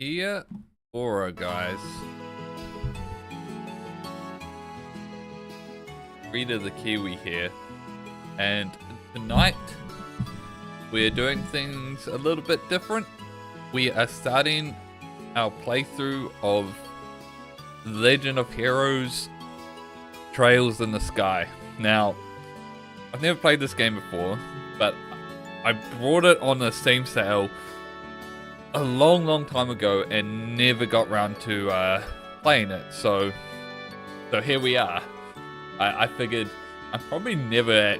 Here, Aura, guys. Rita the Kiwi here, and tonight we're doing things a little bit different. We are starting our playthrough of Legend of Heroes Trails in the Sky. Now, I've never played this game before, but I brought it on a Steam sale a long time ago and never got around to playing it. So here we are. I figured I'm probably never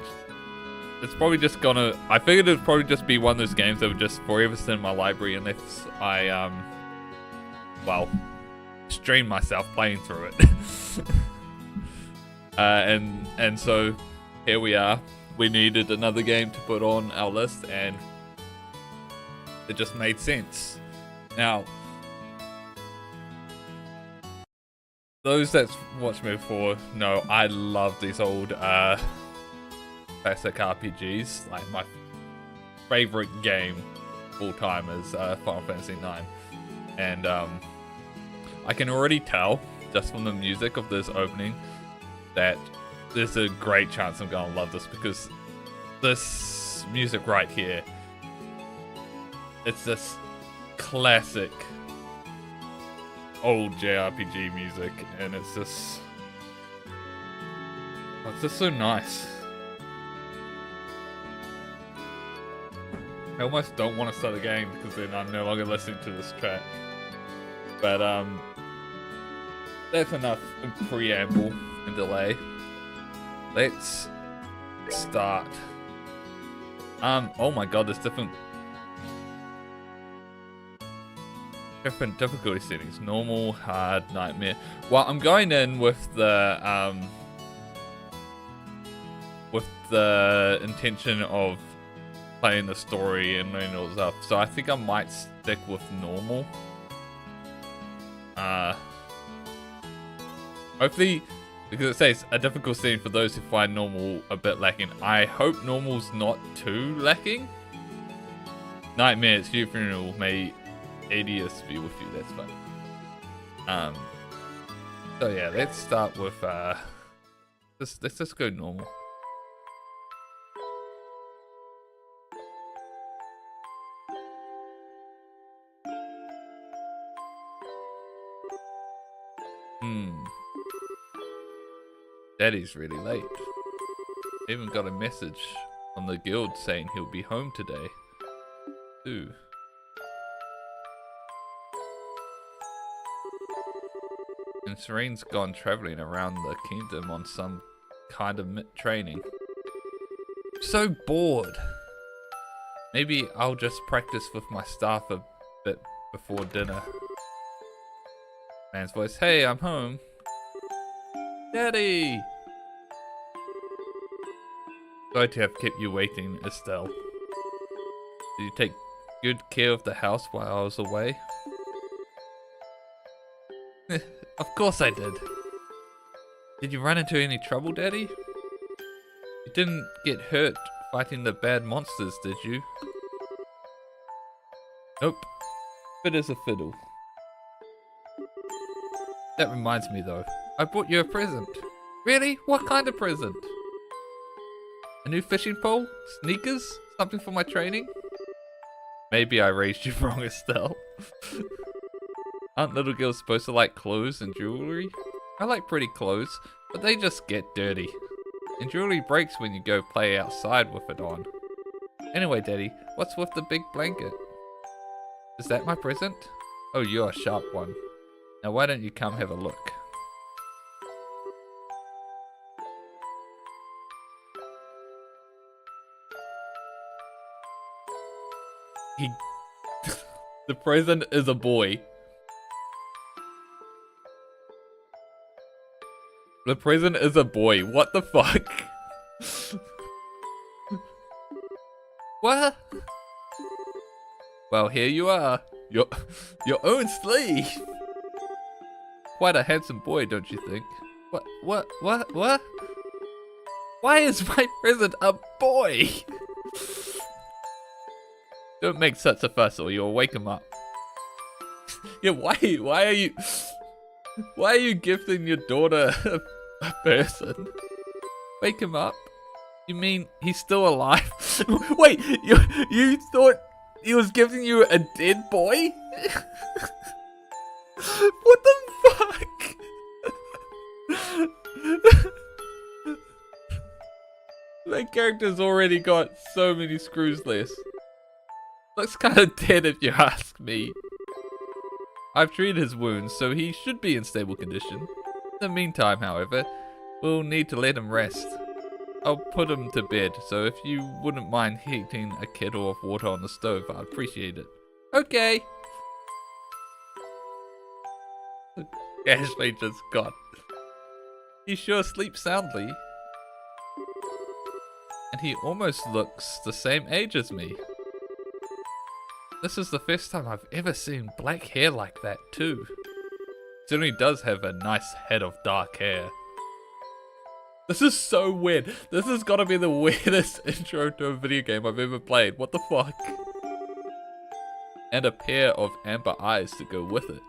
it's probably just gonna, I figured it'd probably just be one of those games that would just forever sit in my library unless I, well, stream myself playing through it. And so here we are. We needed another game to put on our list, and it just made sense. Now, those that's watched me before know I love these old classic RPGs. Like, my favorite game of all time is Final Fantasy IX, and I can already tell just from the music of this opening that there's a great chance I'm gonna love this, because this music right here, it's this classic old JRPG music, and it's just so nice. I almost don't want to start the game because then I'm no longer listening to this track. But that's enough preamble and delay. Let's start. Oh my god, there's different difficulty settings. Normal, hard, nightmare. Well, I'm going in with the intention of playing the story and learning all stuff. So I think I might stick with normal. Hopefully, because it says a difficult setting for those who find normal a bit lacking. I hope normal's not too lacking. Nightmare, it's your funeral. May ADS be with you. That's fine. So yeah, let's start with let's just go normal. Daddy's really late. Even got a message on the guild saying he'll be home today. Ooh. And Serene's gone traveling around the kingdom on some kind of training. I'm so bored. Maybe I'll just practice with my staff a bit before dinner. Man's voice, hey, I'm home. Daddy! Sorry to have kept you waiting, Estelle. Did you take good care of the house while I was away? Of course I did. Did you run into any trouble, Daddy? You didn't get hurt fighting the bad monsters, did you? Nope. Fit as a fiddle. That reminds me though, I bought you a present. Really? What kind of present? A new fishing pole? Sneakers? Something for my training? Maybe I raised you wrong, Estelle. Aren't little girls supposed to like clothes and jewelry? I like pretty clothes, but they just get dirty. And jewelry breaks when you go play outside with it on. Anyway, Daddy, what's with the big blanket? Is that my present? Oh, you're a sharp one. Now why don't you come have a look? The present is a boy. The present is a boy. What the fuck? What? Well, here you are. Your own sleeve. Quite a handsome boy, don't you think? What? Why is my present a boy? Don't make such a fuss or you'll wake him up. Yeah, why are you gifting your daughter a person? Wake him up? You mean he's still alive? Wait, you thought he was gifting you a dead boy? What the fuck? That character's already got so many screws less. Looks kind of dead if you ask me. I've treated his wounds, so he should be in stable condition. In the meantime, however, we'll need to let him rest. I'll put him to bed, so if you wouldn't mind heating a kettle of water on the stove, I'd appreciate it. Okay. Ashley just got. He sure sleeps soundly. And he almost looks the same age as me. This is the first time I've ever seen black hair like that too. Certainly does have a nice head of dark hair. This is so weird. This has got to be the weirdest intro to a video game I've ever played. What the fuck? And a pair of amber eyes to go with it.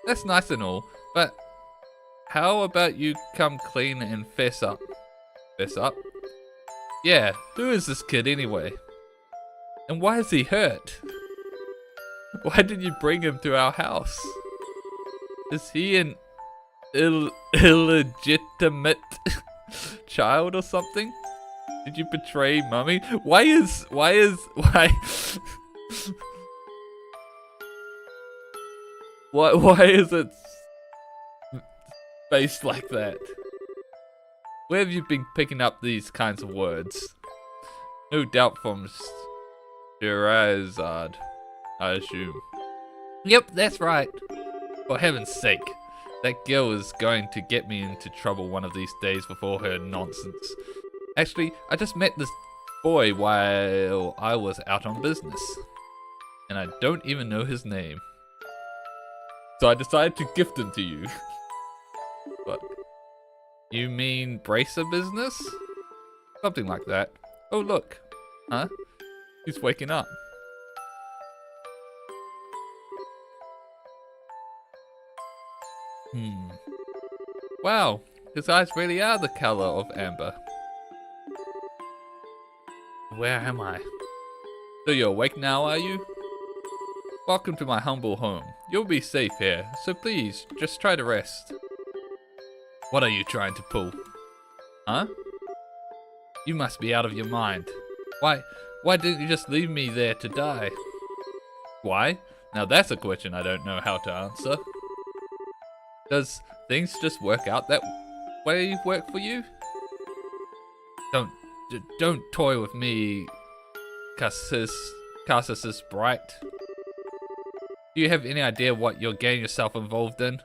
That's nice and all, but how about you come clean and fess up? Fess up? Yeah, who is this kid anyway? And why is he hurt? Why did you bring him to our house? Is he an illegitimate child or something? Did you betray Mummy? Why is why is it based like that? Where have you been picking up these kinds of words? No doubt from Sherazade, I assume. Yep, that's right. For heaven's sake. That girl is going to get me into trouble one of these days with all her nonsense. Actually, I just met this boy while I was out on business. And I don't even know his name. So I decided to gift him to you. What? You mean bracer business? Something like that. Oh look. Huh? He's waking up. Wow, his eyes really are the color of amber. Where am I? So you're awake now, are you? Welcome to my humble home. You'll be safe here, so please, just try to rest. What are you trying to pull? Huh? You must be out of your mind. Why didn't you just leave me there to die? Why? Now that's a question I don't know how to answer. Does things just work out that way work for you? Don't toy with me, Cassus Bright. Do you have any idea what you're getting yourself involved in?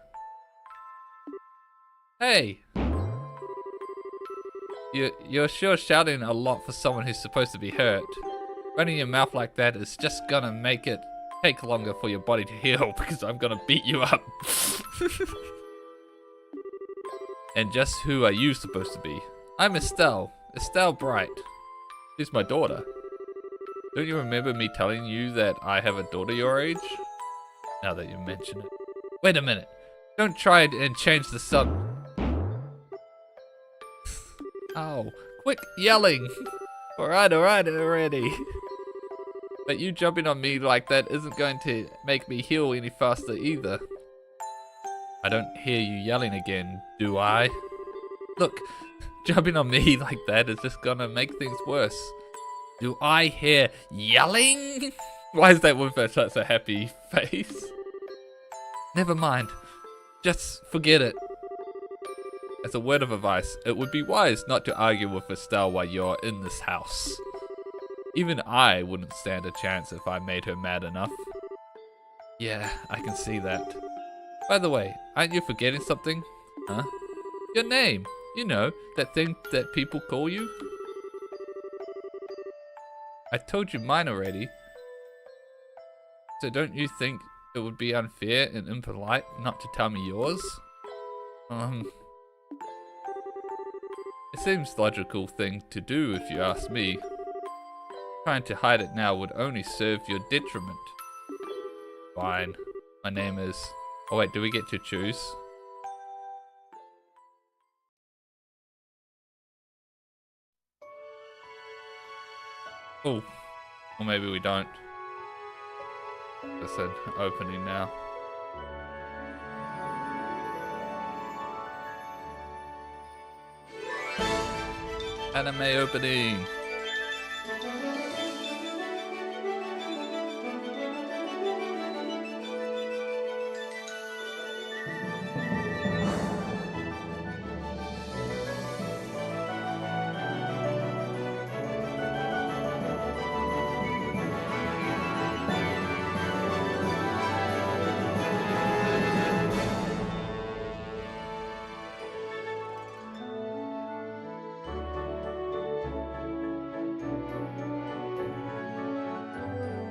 Hey! You're sure shouting a lot for someone who's supposed to be hurt. Running your mouth like that is just gonna make it take longer for your body to heal because I'm gonna beat you up. And just who are you supposed to be? I'm Estelle Bright. She's my daughter. Don't you remember me telling you that I have a daughter your age? Now that you mention it. Wait a minute. Don't try and change the sub. Oh, quit yelling. Alright already. But you jumping on me like that isn't going to make me heal any faster either. I don't hear you yelling again, do I? Look, jumping on me like that is just gonna make things worse. Do I hear yelling? Why is that with such a happy face? Never mind. Just forget it. As a word of advice, it would be wise not to argue with Estelle while you're in this house. Even I wouldn't stand a chance if I made her mad enough. Yeah, I can see that. By the way, aren't you forgetting something? Huh? Your name. You know, that thing that people call you. I told you mine already. So don't you think it would be unfair and impolite not to tell me yours? It seems the logical thing to do if you ask me. Trying to hide it now would only serve your detriment. fine. My name is... Oh wait, do we get to choose? Oh, or maybe we don't. I said opening now. Anime opening.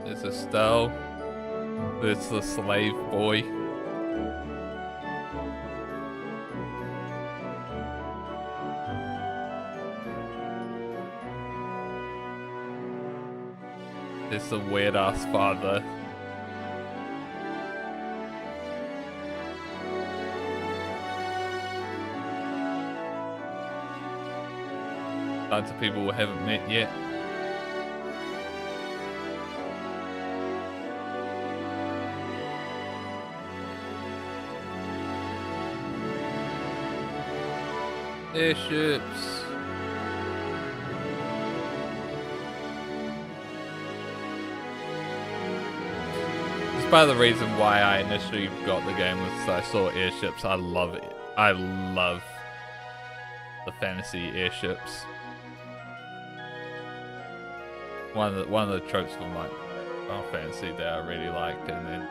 It's Estelle. It's the slave boy. It's the weird ass father. Lots of people we haven't met yet. Airships. It's part of the reason why I initially got the game was I saw airships. I love it. I love the fantasy airships. One of the tropes from like Final Fantasy that I really liked, and then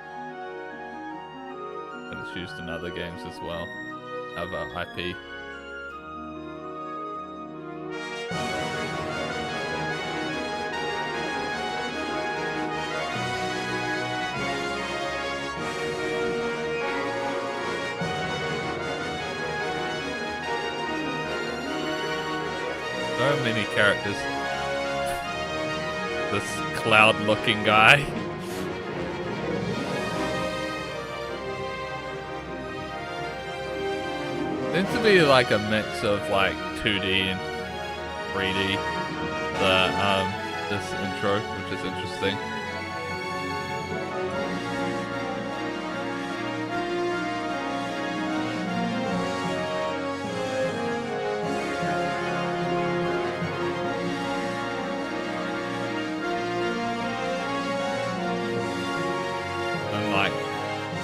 it's used in other games as well. Other IP. So many characters. This cloud-looking guy. Seems to be like a mix of like 2D and 3D. This intro, which is interesting.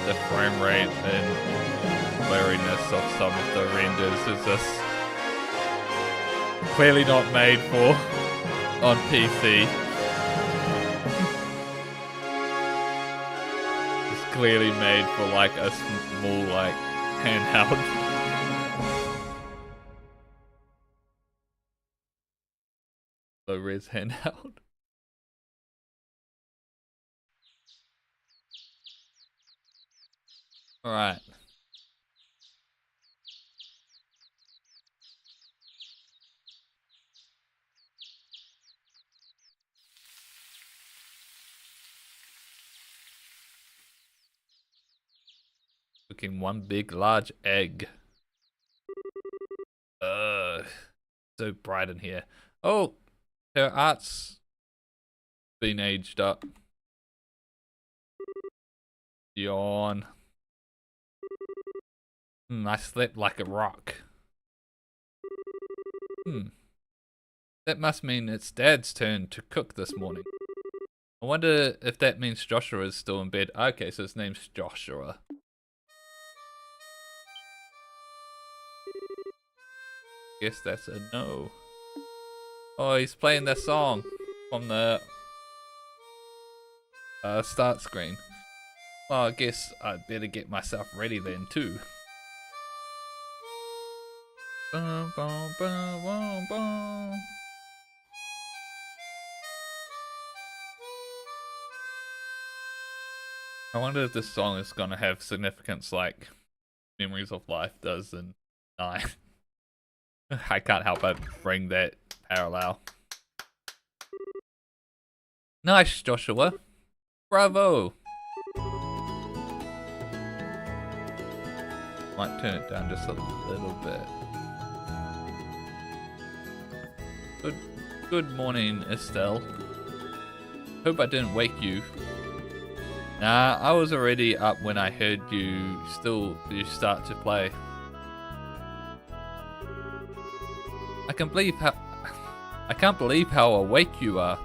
The frame rate and blurriness of some of the renders is just clearly not made for on PC. It's clearly made for like a small like handheld. Low res handheld. All right. Cooking one big large egg. So bright in here. Oh, her art's been aged up. Yawn. I slept like a rock. That must mean it's Dad's turn to cook this morning. I wonder if that means Joshua is still in bed. Okay, so his name's Joshua. Guess that's a no. Oh, he's playing that song from the start screen. Well, I guess I'd better get myself ready then too. Bum, bum, bum, bum, bum. I wonder if this song is gonna have significance like Memories of Life does in 9. I can't help but bring that parallel. Nice, Joshua. Bravo. Might turn it down just a little bit. Good morning, Estelle. Hope I didn't wake you. Nah, I was already up when I heard you start to play. I can't believe how awake you are.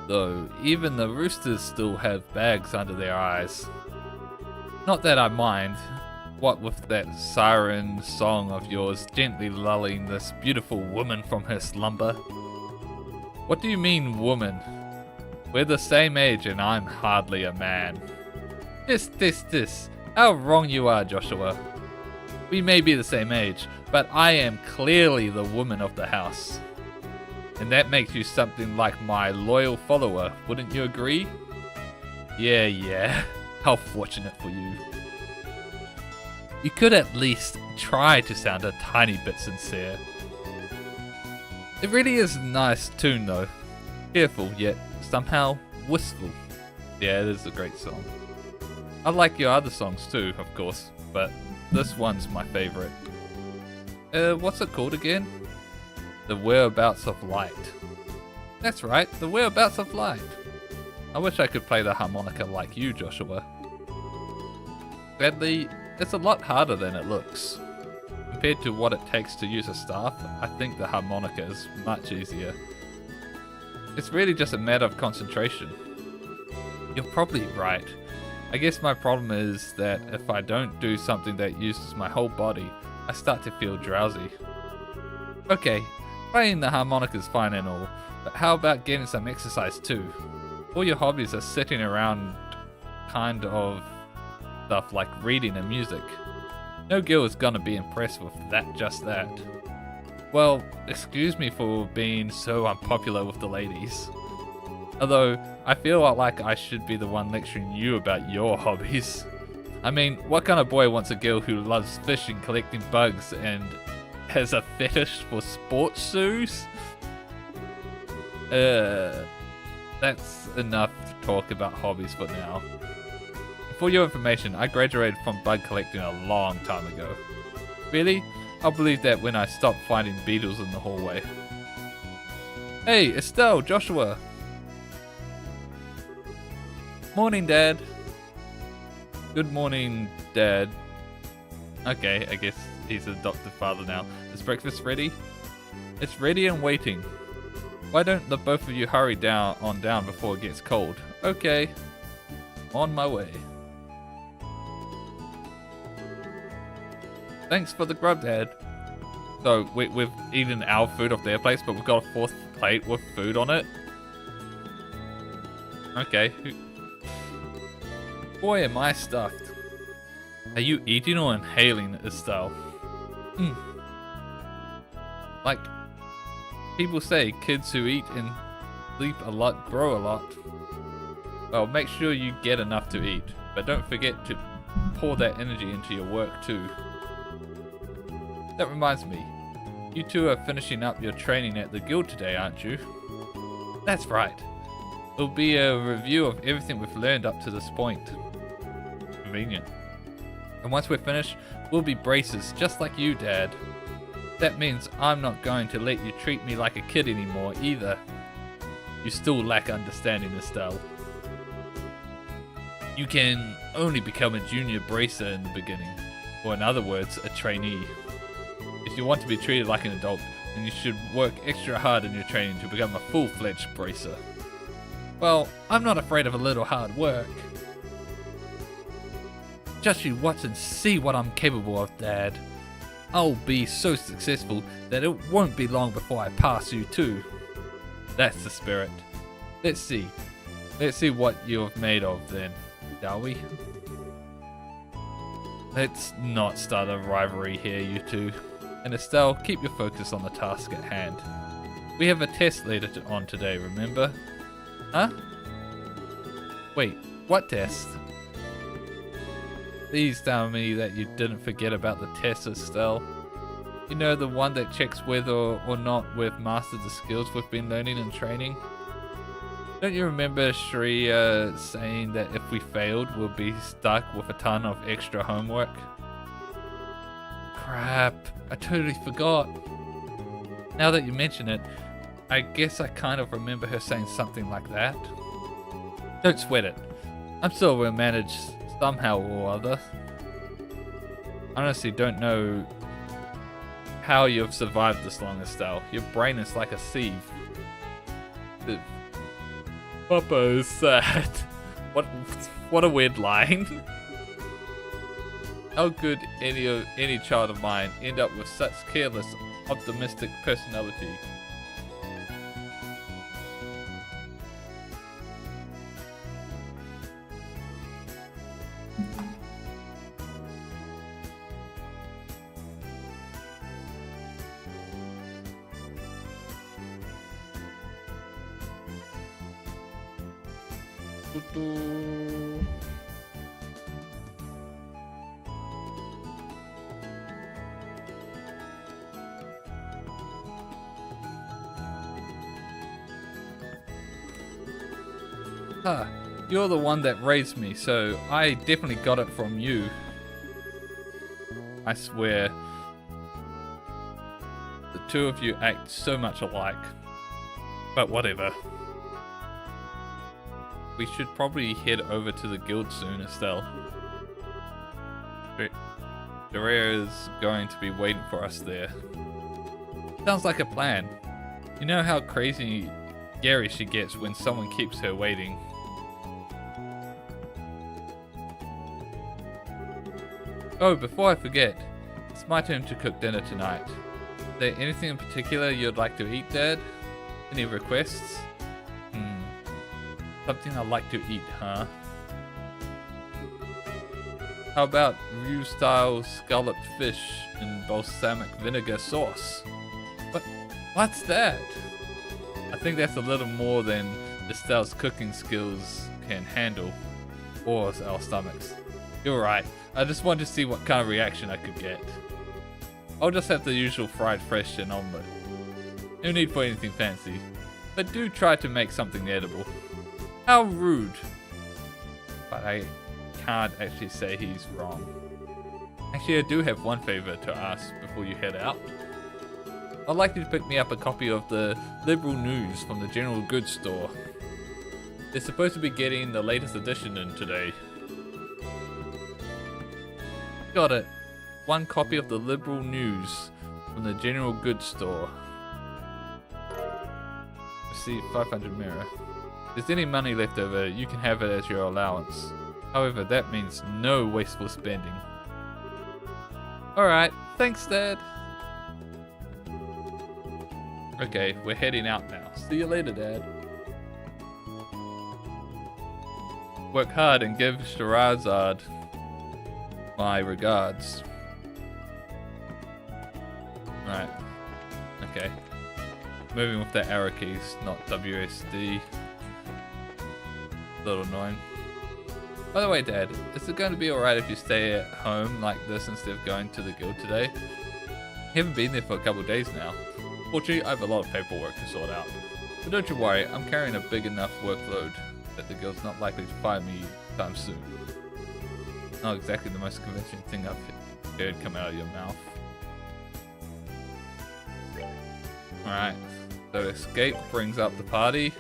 Though, even the roosters still have bags under their eyes. Not that I mind. What with that siren song of yours gently lulling this beautiful woman from her slumber. What do you mean, woman? We're the same age and I'm hardly a man. This. How wrong you are, Joshua. We may be the same age, but I am clearly the woman of the house. And that makes you something like my loyal follower, wouldn't you agree? Yeah. How fortunate for you. You could at least try to sound a tiny bit sincere. It really is a nice tune though. Cheerful, yet somehow wistful. Yeah, it is a great song. I like your other songs too, of course, but this one's my favorite. What's it called again? The Whereabouts of Light. That's right, The Whereabouts of Light. I wish I could play the harmonica like you, Joshua. Sadly, it's a lot harder than it looks. Compared to what it takes to use a staff, I think the harmonica is much easier. It's really just a matter of concentration. You're probably right. I guess my problem is that if I don't do something that uses my whole body, I start to feel drowsy. Okay, playing the harmonica is fine and all, but how about getting some exercise too? All your hobbies are sitting around kind of stuff like reading and music. No girl is gonna be impressed with just that. Well, excuse me for being so unpopular with the ladies. Although, I feel like I should be the one lecturing you about your hobbies. I mean, what kind of boy wants a girl who loves fishing, collecting bugs, and has a fetish for sports shoes? That's enough to talk about hobbies for now. For your information, I graduated from bug collecting a long time ago. Really? I'll believe that when I stop finding beetles in the hallway. Hey, Estelle, Joshua. Morning, Dad. Good morning, Dad. Okay, I guess he's an adopted father now. Is breakfast ready? It's ready and waiting. Why don't the both of you hurry down before it gets cold? Okay. On my way. Thanks for the grub, Dad. So, we've eaten our food off their place, but we've got a fourth plate with food on it. Okay. Boy, am I stuffed. Are you eating or inhaling, Estelle? Like, people say kids who eat and sleep a lot grow a lot. Well, make sure you get enough to eat, but don't forget to pour that energy into your work too. That reminds me, you two are finishing up your training at the guild today, aren't you? That's right. It'll be a review of everything we've learned up to this point. Convenient. And once we're finished, we'll be braces, just like you, Dad. That means I'm not going to let you treat me like a kid anymore, either. You still lack understanding, Estelle. You can only become a junior bracer in the beginning, or in other words, a trainee. If you want to be treated like an adult, then you should work extra hard in your training to become a full-fledged bracer. Well, I'm not afraid of a little hard work. Just you watch and see what I'm capable of, Dad. I'll be so successful that it won't be long before I pass you too. That's the spirit. Let's see what you're made of then, shall we? Let's not start a rivalry here, you two. And Estelle, keep your focus on the task at hand. We have a test later on today, remember? Huh? Wait, what test? Please tell me that you didn't forget about the test, Estelle. You know, the one that checks whether or not we've mastered the skills we've been learning and training? Don't you remember Shreya saying that if we failed, we'll be stuck with a ton of extra homework? crap. I totally forgot. Now that you mention it, I guess I kind of remember her saying something like that. Don't sweat it. I'm sure we'll manage somehow or other. I honestly don't know how you've survived this long, Estelle. Your brain is like a sieve. Papa is sad. What a weird line. How could any child of mine end up with such careless, optimistic personality? You're the one that raised me, so I definitely got it from you. I swear. The two of you act so much alike. But whatever. We should probably head over to the guild soon, Estelle. Daria is going to be waiting for us there. Sounds like a plan. You know how crazy Gary she gets when someone keeps her waiting. Oh, before I forget, it's my turn to cook dinner tonight. Is there anything in particular you'd like to eat, Dad? Any requests? Something I like to eat, huh? How about Rue-style scalloped fish in balsamic vinegar sauce? What's that? I think that's a little more than Estelle's cooking skills can handle, or our stomachs. You're right. I just wanted to see what kind of reaction I could get. I'll just have the usual fried fish and omelette. No need for anything fancy, but do try to make something edible. How rude. But I can't actually say he's wrong. Actually, I do have one favor to ask before you head out. I'd like you to pick me up a copy of the Liberal News from the General Goods store. They're supposed to be getting the latest edition in today. Got it. One copy of the Liberal News from the General Goods store. Receive 500 mirror. If there's any money left over, you can have it as your allowance. However, that means no wasteful spending. Alright, thanks, Dad. Okay, we're heading out now. See you later, Dad. Work hard and give Sherazad my regards. Right. Okay. Moving with the arrow keys, not WSD. A little annoying. By the way, Dad, is it going to be alright if you stay at home like this instead of going to the guild today? You haven't been there for a couple of days now. Fortunately, I have a lot of paperwork to sort out. But don't you worry, I'm carrying a big enough workload that the guild's not likely to fire me anytime soon. Not exactly the most convincing thing I've heard come out of your mouth. Alright, so escape brings up the party.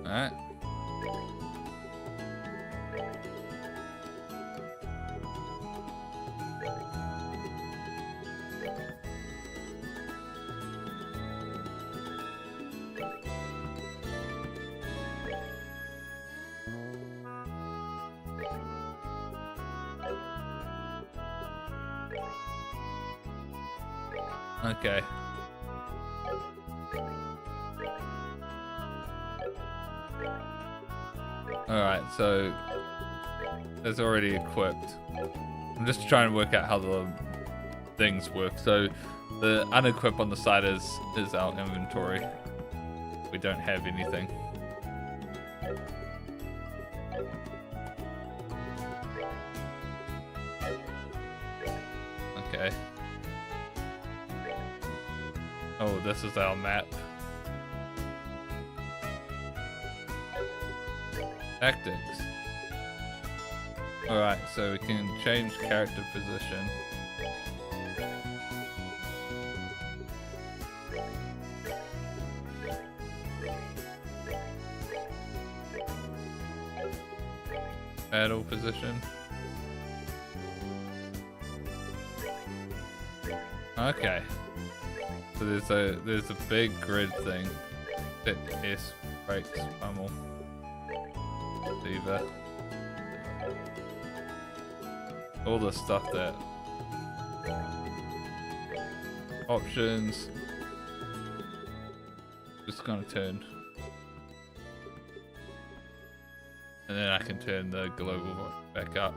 Alright. Okay. Alright, so it's already equipped. I'm just trying to work out how the things work. So the unequip on the side is our inventory. We don't have anything. Okay. Oh, this is our map. Tactics. Alright, so we can change character position. Battle position. Okay. So there's a big grid thing. Hit S, brakes, pummel. Lever. All the stuff that options. Just gonna turn. And then I can turn the global back up.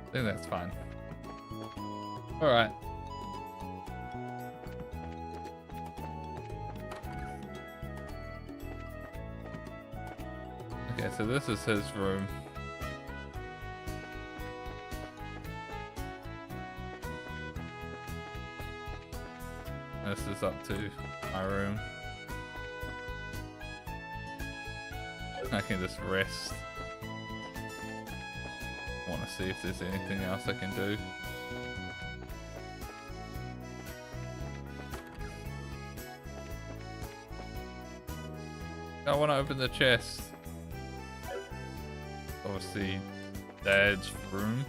I think that's fine. Alright. Okay, so this is his room. This is up to my room. I can just rest. I want to see if there's anything else I can do. I want to open the chest. Obviously, Dad's room.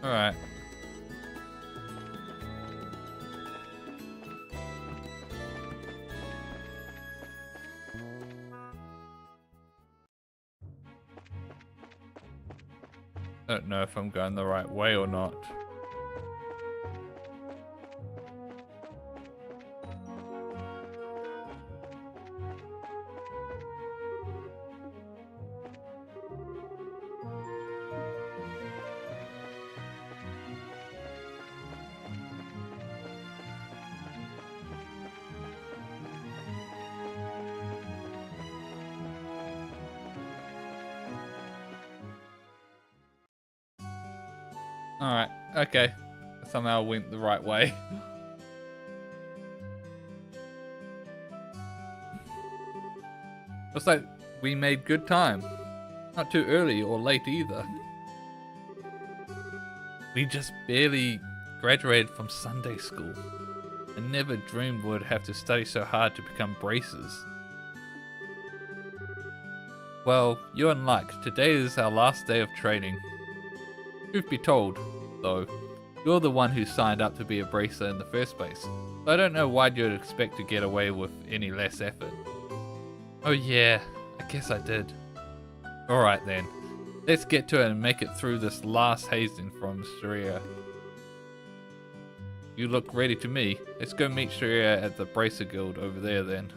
All right. I don't know if I'm going the right way or not. Alright, okay. Somehow went the right way. Looks like we made good time. Not too early or late either. We just barely graduated from Sunday school. I never dreamed we'd have to study so hard to become braces. Well, you're in luck. Today is our last day of training. Truth be told, though, you're the one who signed up to be a bracer in the first place, so I don't know why you'd expect to get away with any less effort. Oh yeah, I guess I did. Alright then, let's get to it and make it through this last hazing from Sharia. You look ready to me. Let's go meet Sharia at the Bracer Guild over there then.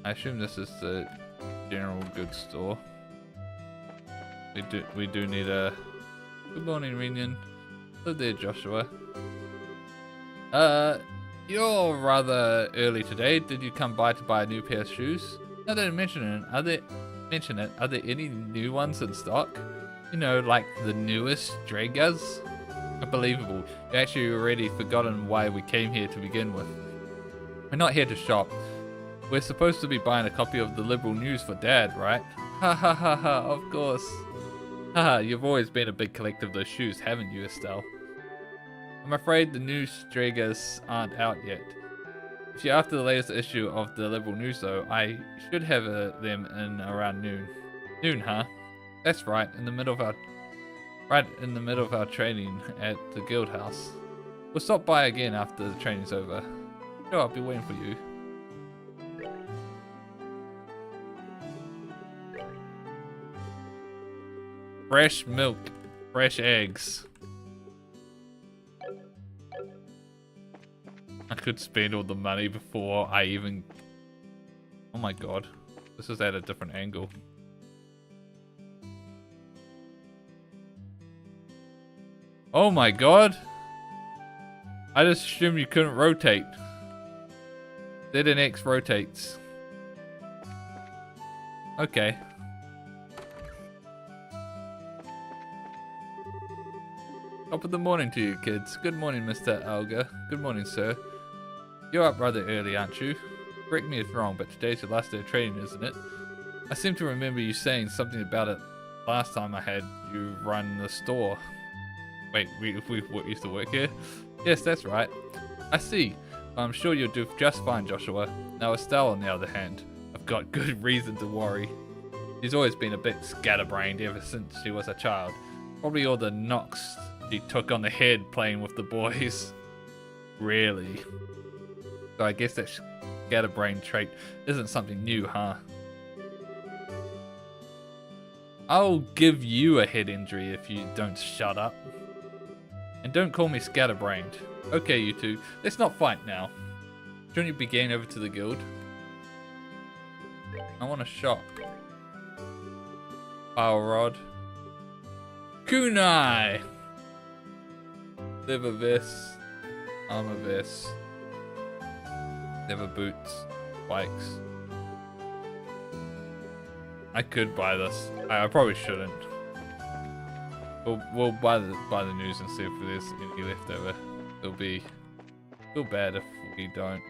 I assume this is the general goods store. We do need a good morning, Reunion. Hello there, Joshua. You're rather early today. Did you come by to buy a new pair of shoes? Now that I mention it, are there any new ones in stock? You know, like the newest Dragas? Unbelievable. You actually already forgotten why we came here to begin with. We're not here to shop. We're supposed to be buying a copy of the Liberal News for Dad, right? Ha ha ha ha, of course. Haha, you've always been a big collector of those shoes, haven't you, Estelle? I'm afraid the new Stragas aren't out yet. If you're after the latest issue of the Liberal News though, I should have them in around noon. Noon, huh? That's right, in the middle of our training at the guild house. We'll stop by again after the training's over. Sure, I'll be waiting for you. Fresh milk, fresh eggs. I could spend all the money before I even... Oh my god. This is at a different angle. Oh my god! I just assumed you couldn't rotate. Z and X rotates. Okay. Top of the morning to you, kids. Good morning, Mr. Alga. Good morning, sir. You're up rather early, aren't you? Correct me if wrong, but today's your last day of training, isn't it? I seem to remember you saying something about it last time I had you run the store. Wait, we used to work here? Yes, that's right. I see. I'm sure you'll do just fine, Joshua. Now Estelle, on the other hand, I've got good reason to worry. She's always been a bit scatterbrained ever since she was a child. Probably all the knocks she took on the head playing with the boys. Really? So I guess that scatterbrain trait isn't something new, huh? I'll give you a head injury if you don't shut up. And don't call me scatterbrained. Okay, you two, let's not fight now. Shouldn't you be getting over to the guild? I want a shot. Power rod. Kunai! Leather vest. Armor vest. Leather boots. Bikes. I could buy this. I probably shouldn't. We'll buy the news and see if there's any left over. It'll be feel bad if we don't.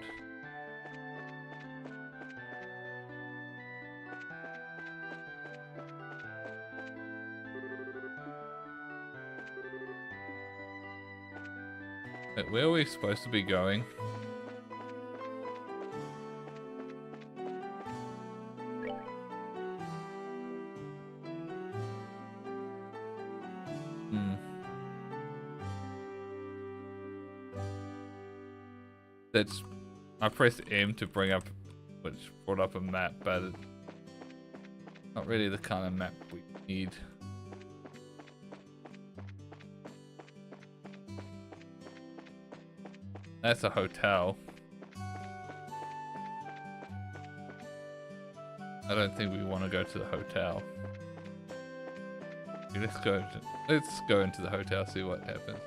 Wait, where are we supposed to be going? That's, I pressed M to bring up, which brought up a map, but it's not really the kind of map we need. That's a hotel. I don't think we want to go to the hotel. Let's go into the hotel, see what happens.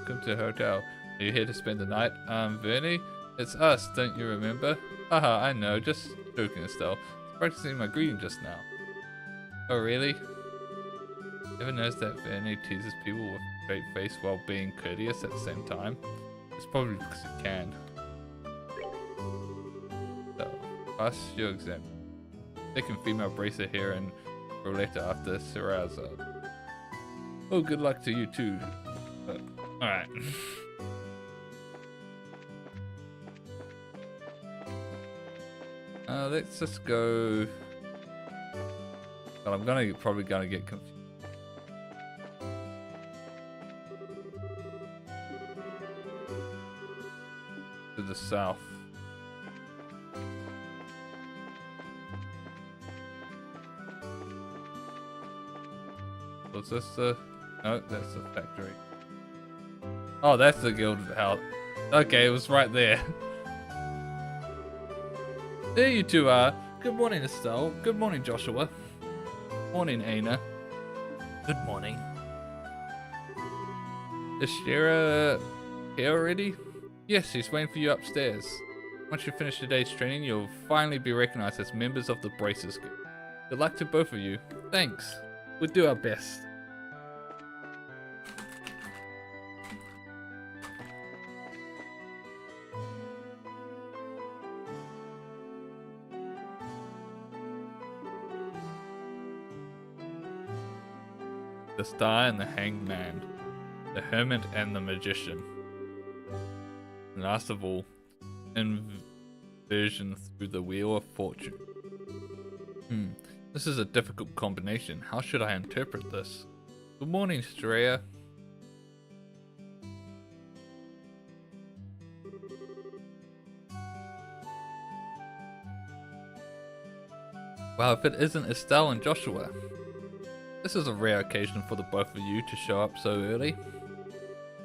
Welcome to the hotel. Are you here to spend the night? Vernie? It's us, don't you remember? Haha, I know, just joking, Estelle. Practicing my greeting just now. Oh, really? Ever noticed that Vernie teases people with a straight face while being courteous at the same time? It's probably because he can. So, pass your exam. Second female bracer here and Roletta after Saraza. Oh, good luck to you too. Alright. Let's just go. Well, I'm probably gonna get confused. To the south. Was this the? No, that's the factory. Oh, that's the guild house. Okay, it was right there. There you two are. Good morning, Estelle. Good morning, Joshua. Morning, Aina. Good morning. Is Shira here already? Yes, she's waiting for you upstairs. Once you finish today's training, you'll finally be recognized as members of the Bracers Guild. Good luck to both of you. Thanks. We'll do our best. The Star and the Hanged Man, the Hermit and the Magician, and last of all, inversion through the Wheel of Fortune. This is a difficult combination. How should I interpret this? Good morning, Straya. Wow, if it isn't Estelle and Joshua. This is a rare occasion for the both of you to show up so early.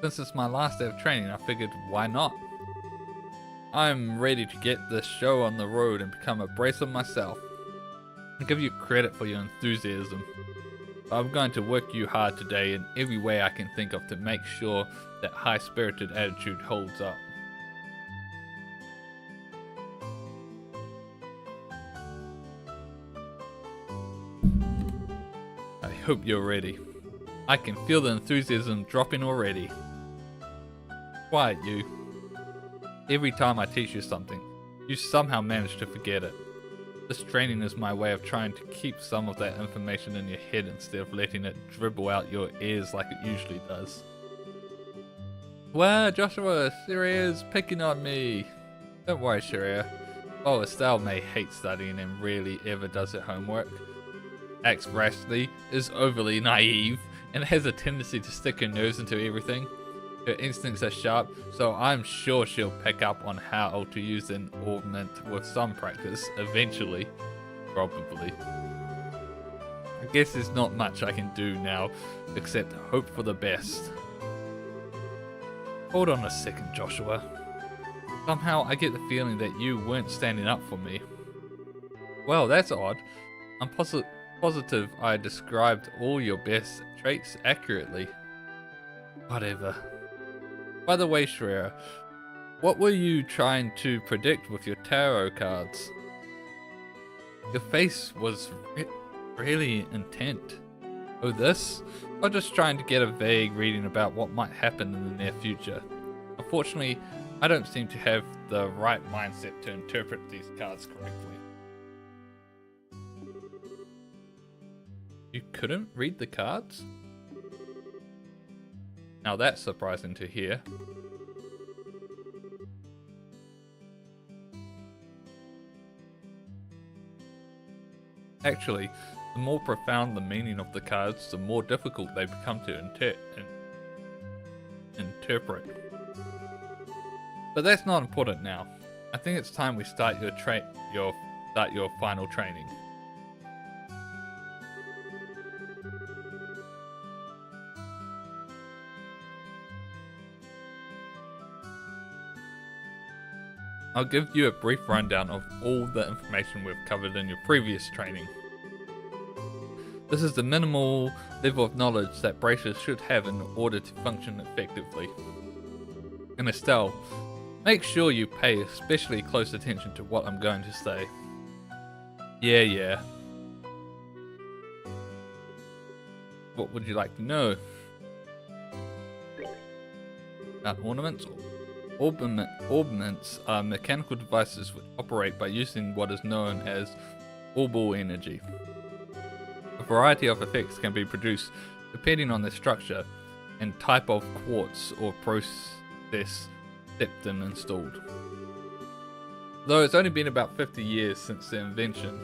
Since it's my last day of training, I figured why not? I'm ready to get this show on the road and become a bracer myself. I give you credit for your enthusiasm. I'm going to work you hard today in every way I can think of to make sure that high-spirited attitude holds up. I hope you're ready. I can feel the enthusiasm dropping already. Quiet, you. Every time I teach you something, you somehow manage to forget it. This training is my way of trying to keep some of that information in your head instead of letting it dribble out your ears like it usually does. Wow, Joshua, Shreya's picking on me. Don't worry, Shreya. While Estelle may hate studying and rarely ever does her homework, acts rashly, is overly naive, and has a tendency to stick her nose into everything. Her instincts are sharp, so I'm sure she'll pick up on how to use an augment with some practice, eventually. Probably. I guess there's not much I can do now, except hope for the best. Hold on a second, Joshua. Somehow I get the feeling that you weren't standing up for me. Well, that's odd. I'm positive I described all your best traits accurately. Whatever. By the way, Shreya, what were you trying to predict with your tarot cards? Your face was really intent. Oh, this? I'm just trying to get a vague reading about what might happen in the near future. Unfortunately, I don't seem to have the right mindset to interpret these cards correctly. You couldn't read the cards? Now that's surprising to hear. Actually, the more profound the meaning of the cards, the more difficult they become to interpret. But that's not important now. I think it's time we start your final training. I'll give you a brief rundown of all the information we've covered in your previous training. This is the minimal level of knowledge that bracers should have in order to function effectively. And Estelle, make sure you pay especially close attention to what I'm going to say. Yeah. What would you like to know? Ornaments? Orbments are mechanical devices which operate by using what is known as orbal energy. A variety of effects can be produced depending on their structure and type of quartz or process septum installed. Though it's only been about 50 years since their invention,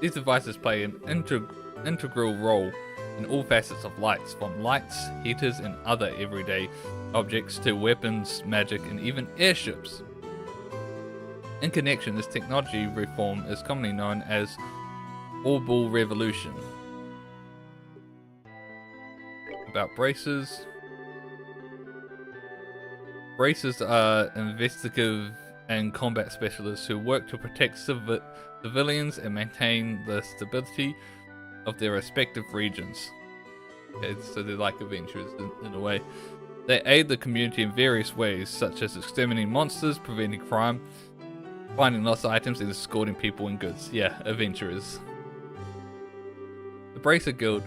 these devices play an integral role in all facets of lights, from lights, heaters, and other everyday objects to weapons, magic, and even airships. In connection, this technology reform is commonly known as orbal revolution. About bracers. Bracers are investigative and combat specialists who work to protect civilians and maintain the stability of their respective regions. Okay, so they're like adventurers in a way. They aid the community in various ways, such as exterminating monsters, preventing crime, finding lost items, and escorting people and goods. Yeah, adventurers. The Bracer Guild,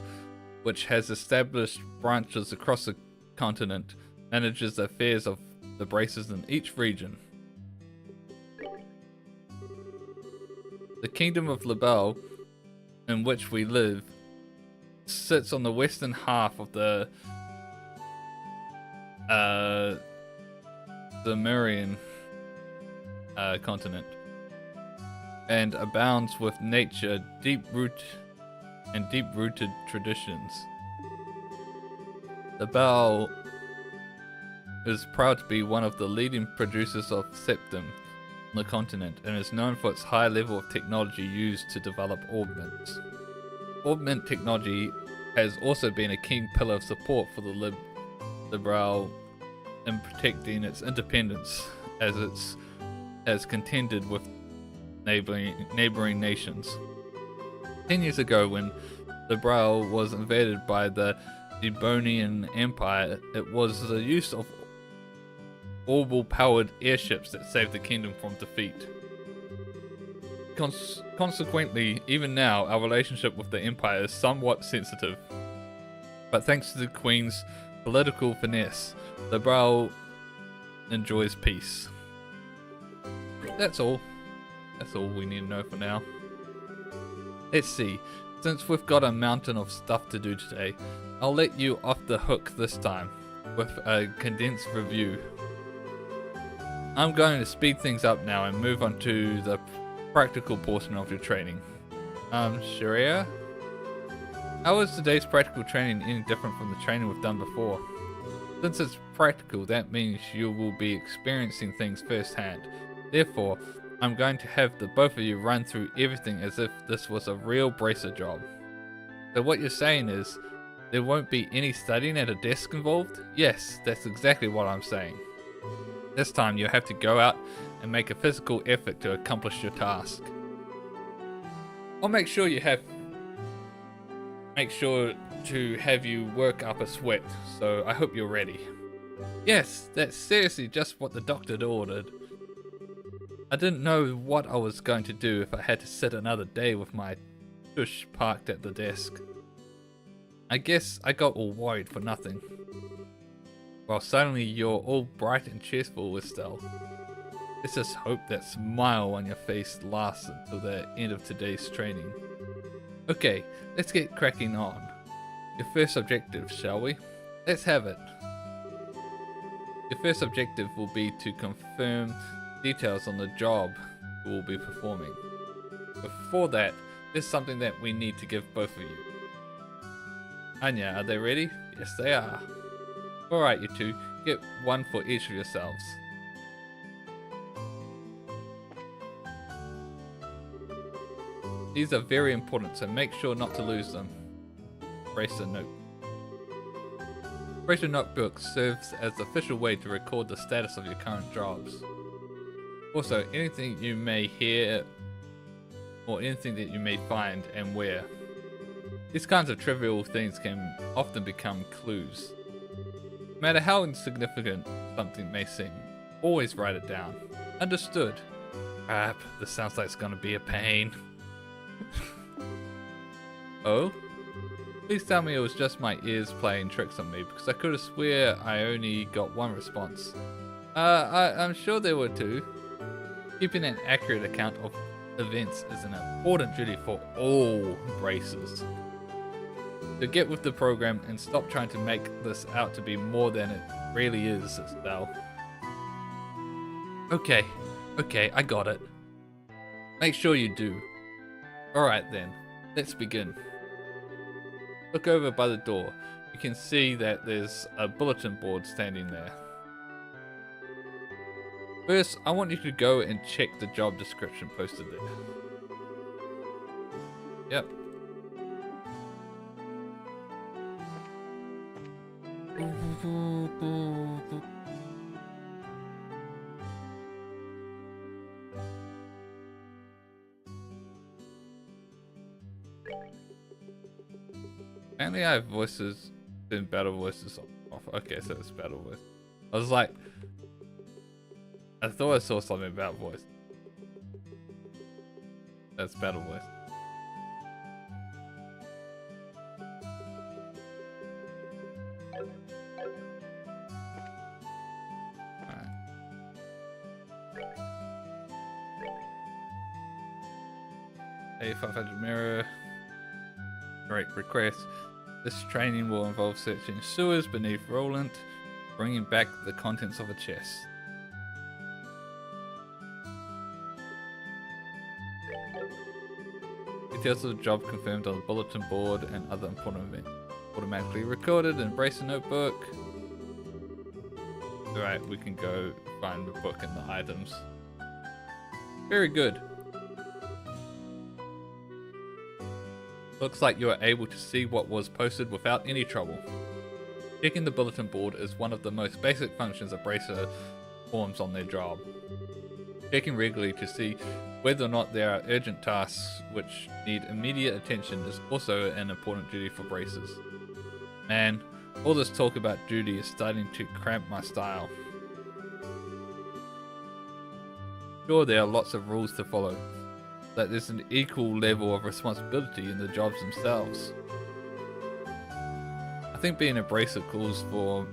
which has established branches across the continent, manages the affairs of the bracers in each region. The Kingdom of Labelle, in which we live, sits on the western half of the Marian continent, and abounds with nature, deep-rooted traditions. Labelle is proud to be one of the leading producers of septum on the continent and is known for its high level of technology used to develop augments. Augment technology has also been a key pillar of support for the Liberal in protecting its independence as it's has contended with neighboring nations. 10 years ago, when Liberal was invaded by the Devonian Empire, it was the use of orbital-powered airships that saved the kingdom from defeat. Consequently, even now, our relationship with the Empire is somewhat sensitive. But thanks to the Queen's political finesse, Liberal enjoys peace. That's all. That's all we need to know for now. Let's see. Since we've got a mountain of stuff to do today, I'll let you off the hook this time with a condensed review. I'm going to speed things up now and move on to the practical portion of your training. Sharia? How is today's practical training any different from the training we've done before? Since it's practical, that means you will be experiencing things firsthand. Therefore, I'm going to have the both of you run through everything as if this was a real bracer job. So what you're saying is, there won't be any studying at a desk involved? Yes, that's exactly what I'm saying. This time you'll have to go out and make a physical effort to accomplish your task. I'll make sure to have you work up a sweat, so I hope you're ready. Yes, that's seriously just what the doctor had ordered. I didn't know what I was going to do if I had to sit another day with my tush parked at the desk. I guess I got all worried for nothing. Well, suddenly you're all bright and cheerful, Estelle. Let's just hope that smile on your face lasts until the end of today's training. Okay, let's get cracking on. Your first objective, shall we? Let's have it. Your first objective will be to confirm details on the job you will be performing. Before that, there's something that we need to give both of you. Anya, are they ready? Yes, they are. Alright, you two, get one for each of yourselves. These are very important, so make sure not to lose them. Bracer note. Bracer notebook serves as the official way to record the status of your current jobs. Also, anything you may hear or anything that you may find and wear. These kinds of trivial things can often become clues. No matter how insignificant something may seem, always write it down. Understood. Crap, this sounds like it's gonna be a pain. Oh? Please tell me it was just my ears playing tricks on me, because I could have swear I only got one response. I'm sure there were two. Keeping an accurate account of events is an important duty for all bracers. So get with the program and stop trying to make this out to be more than it really is, Estelle. Okay, I got it. Make sure you do. Alright then, let's begin. Look over by the door. You can see that there's a bulletin board standing there. First, I want you to go and check the job description posted there. Yep. Apparently I have voices in battle voices off. Okay, so it's battle voice. I was like, I thought I saw something about voice. That's battle voice. Alright. A500 mirror. Great request. This training will involve searching sewers beneath Roland, bringing back the contents of a chest. Details of the job confirmed on the bulletin board and other important events. Automatically recorded in Bracer notebook. Alright, we can go find the book and the items. Very good. Looks like you are able to see what was posted without any trouble. Checking the bulletin board is one of the most basic functions a bracer performs on their job. Checking regularly to see whether or not there are urgent tasks which need immediate attention is also an important duty for bracers. Man, all this talk about duty is starting to cramp my style. Sure, there are lots of rules to follow, but there's an equal level of responsibility in the jobs themselves. I think being a bracer calls for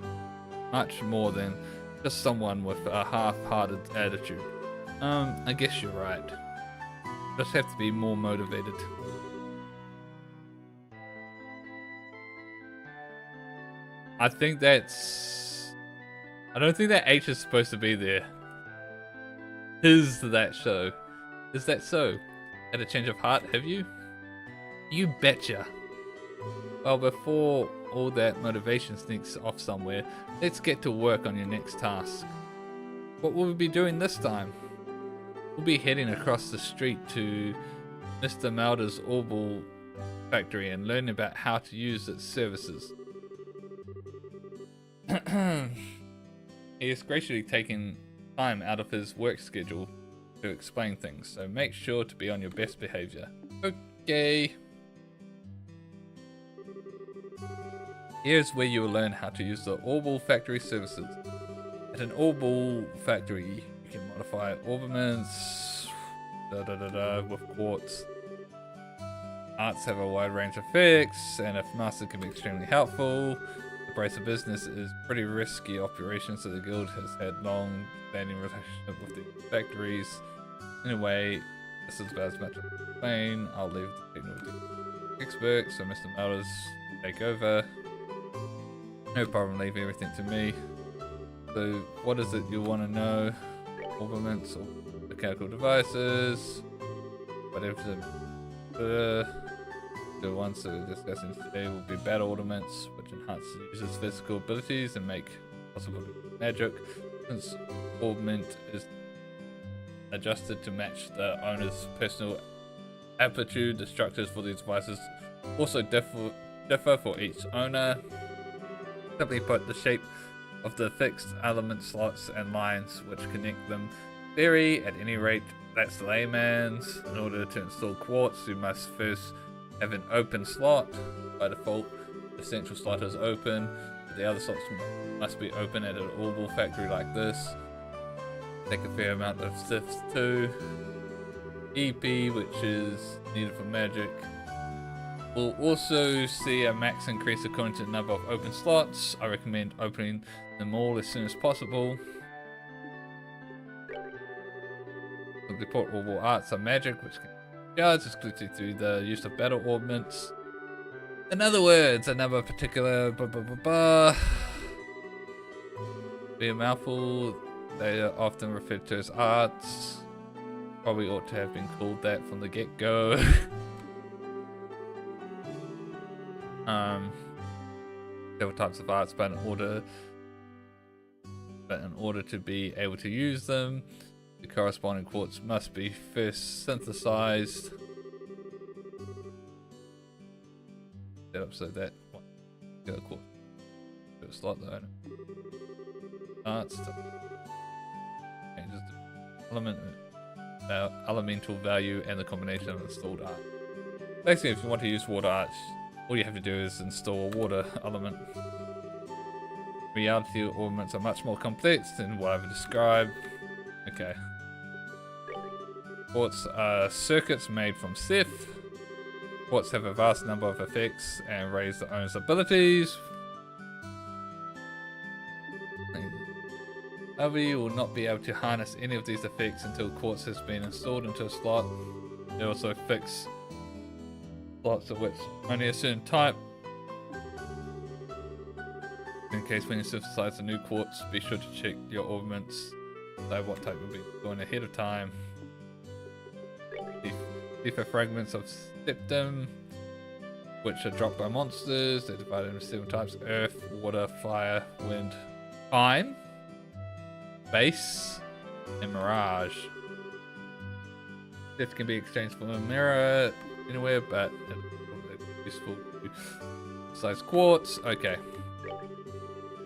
much more than just someone with a half-hearted attitude. I guess you're right. Just have to be more motivated. I don't think that H is supposed to be there. Is that so? Is that so? Had a change of heart, have you? You betcha. Well, before all that motivation sneaks off somewhere, let's get to work on your next task. What will we be doing this time? We'll be heading across the street to Mr. Mulder's Orbital factory and learning about how to use its services. He is graciously taking time out of his work schedule to explain things, so make sure to be on your best behavior. Okay. Here's where you will learn how to use the Orbital factory services. At an Orbital factory, you can modify orbaments with quartz. Arts have a wide range of effects, and if mastered can be extremely helpful. The bracer business is pretty risky operation, so the guild has had long-standing relationship with the factories. Anyway, this is about as much as I can explain. I'll leave the technical expert, so Mr. Mulder's take over. No problem, leave everything to me. So, what is it you want to know? Orbaments or mechanical devices? Whatever. The ones that we're discussing today will be battle ornaments, which enhance the user's physical abilities and make possible magic. Since ornament is adjusted to match the owner's personal aptitude, the structures for these devices also differ for each owner. Simply put, the shape of the fixed element slots and lines which connect them vary. At any rate, that's the layman's. In order to install quartz, you must first have an open slot. By default, the central slot is open, but the other slots must be open at an orbital factory like this. Take a fair amount of sifts too. EP, which is needed for magic. We'll also see a max increase according to the number of open slots. I recommend opening them all as soon as possible. The port orbital arts are magic, which can be charged exclusively through the use of battle ornaments. In other words, another particular be a mouthful. They are often referred to as arts. Probably ought to have been called that from the get-go. Several types of arts, but in order to be able to use them, the corresponding quartz must be first synthesized. Set up so that get a quartz to a slot the owner. Arts changes the elemental value and the combination of installed art. Basically, if you want to use water arts, all you have to do is install a water element. In reality, ornaments are much more complex than what I've described. Okay. Quartz are circuits made from Sith. Quartz have a vast number of effects and raise the owner's abilities. However, you will not be able to harness any of these effects until quartz has been installed into a slot. They also fix slots of which only a certain type. In case when you synthesize a new quartz, be sure to check your ornaments, decide what type will be going ahead of time. Differ fragments of septum, which are dropped by monsters. They're divided into 7 types: earth, water, fire, wind, time, base, and mirage. This can be exchanged from a mirror anywhere, but useful size quartz. Okay.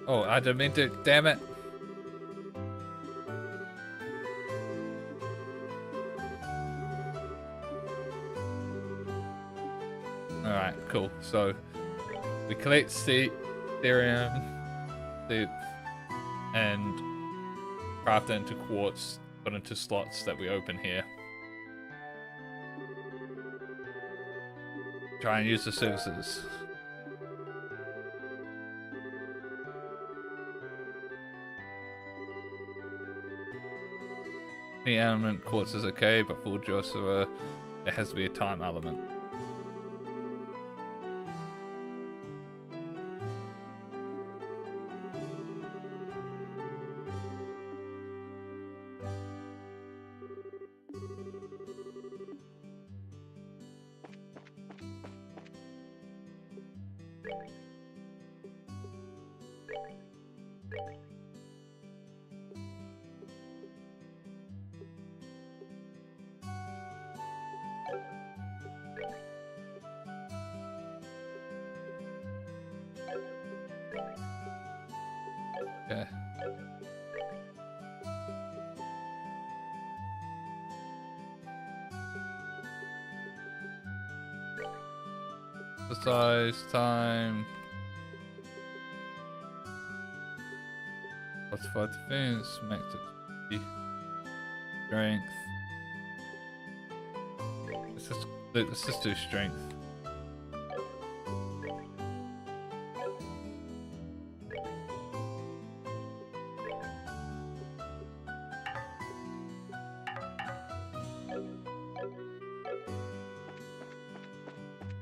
Oh, I didn't mean to. Damn it. Alright, cool. So we collect Ethereum and craft it into quartz, put into slots that we open here. Try and use the services. The element quartz is okay, but for Joshua, it has to be a time element. Okay. The size, time. What's for defense? Max strength. Let's just do strength.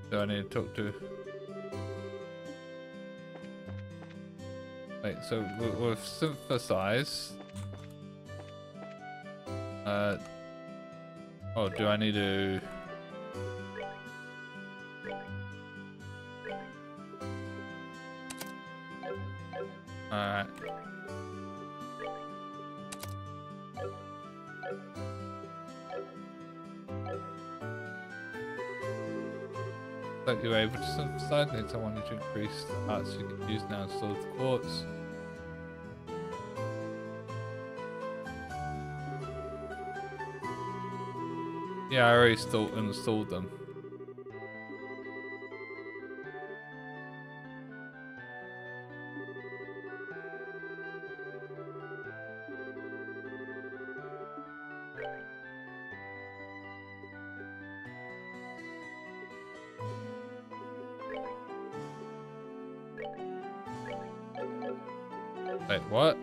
Do I need to talk to? Wait, so we've synthesized. Oh, do I need to? Alright. That you're able to synthesize. Next, I want you to increase the arts you can use now installed with quartz. Yeah, I already installed them. Wait, what?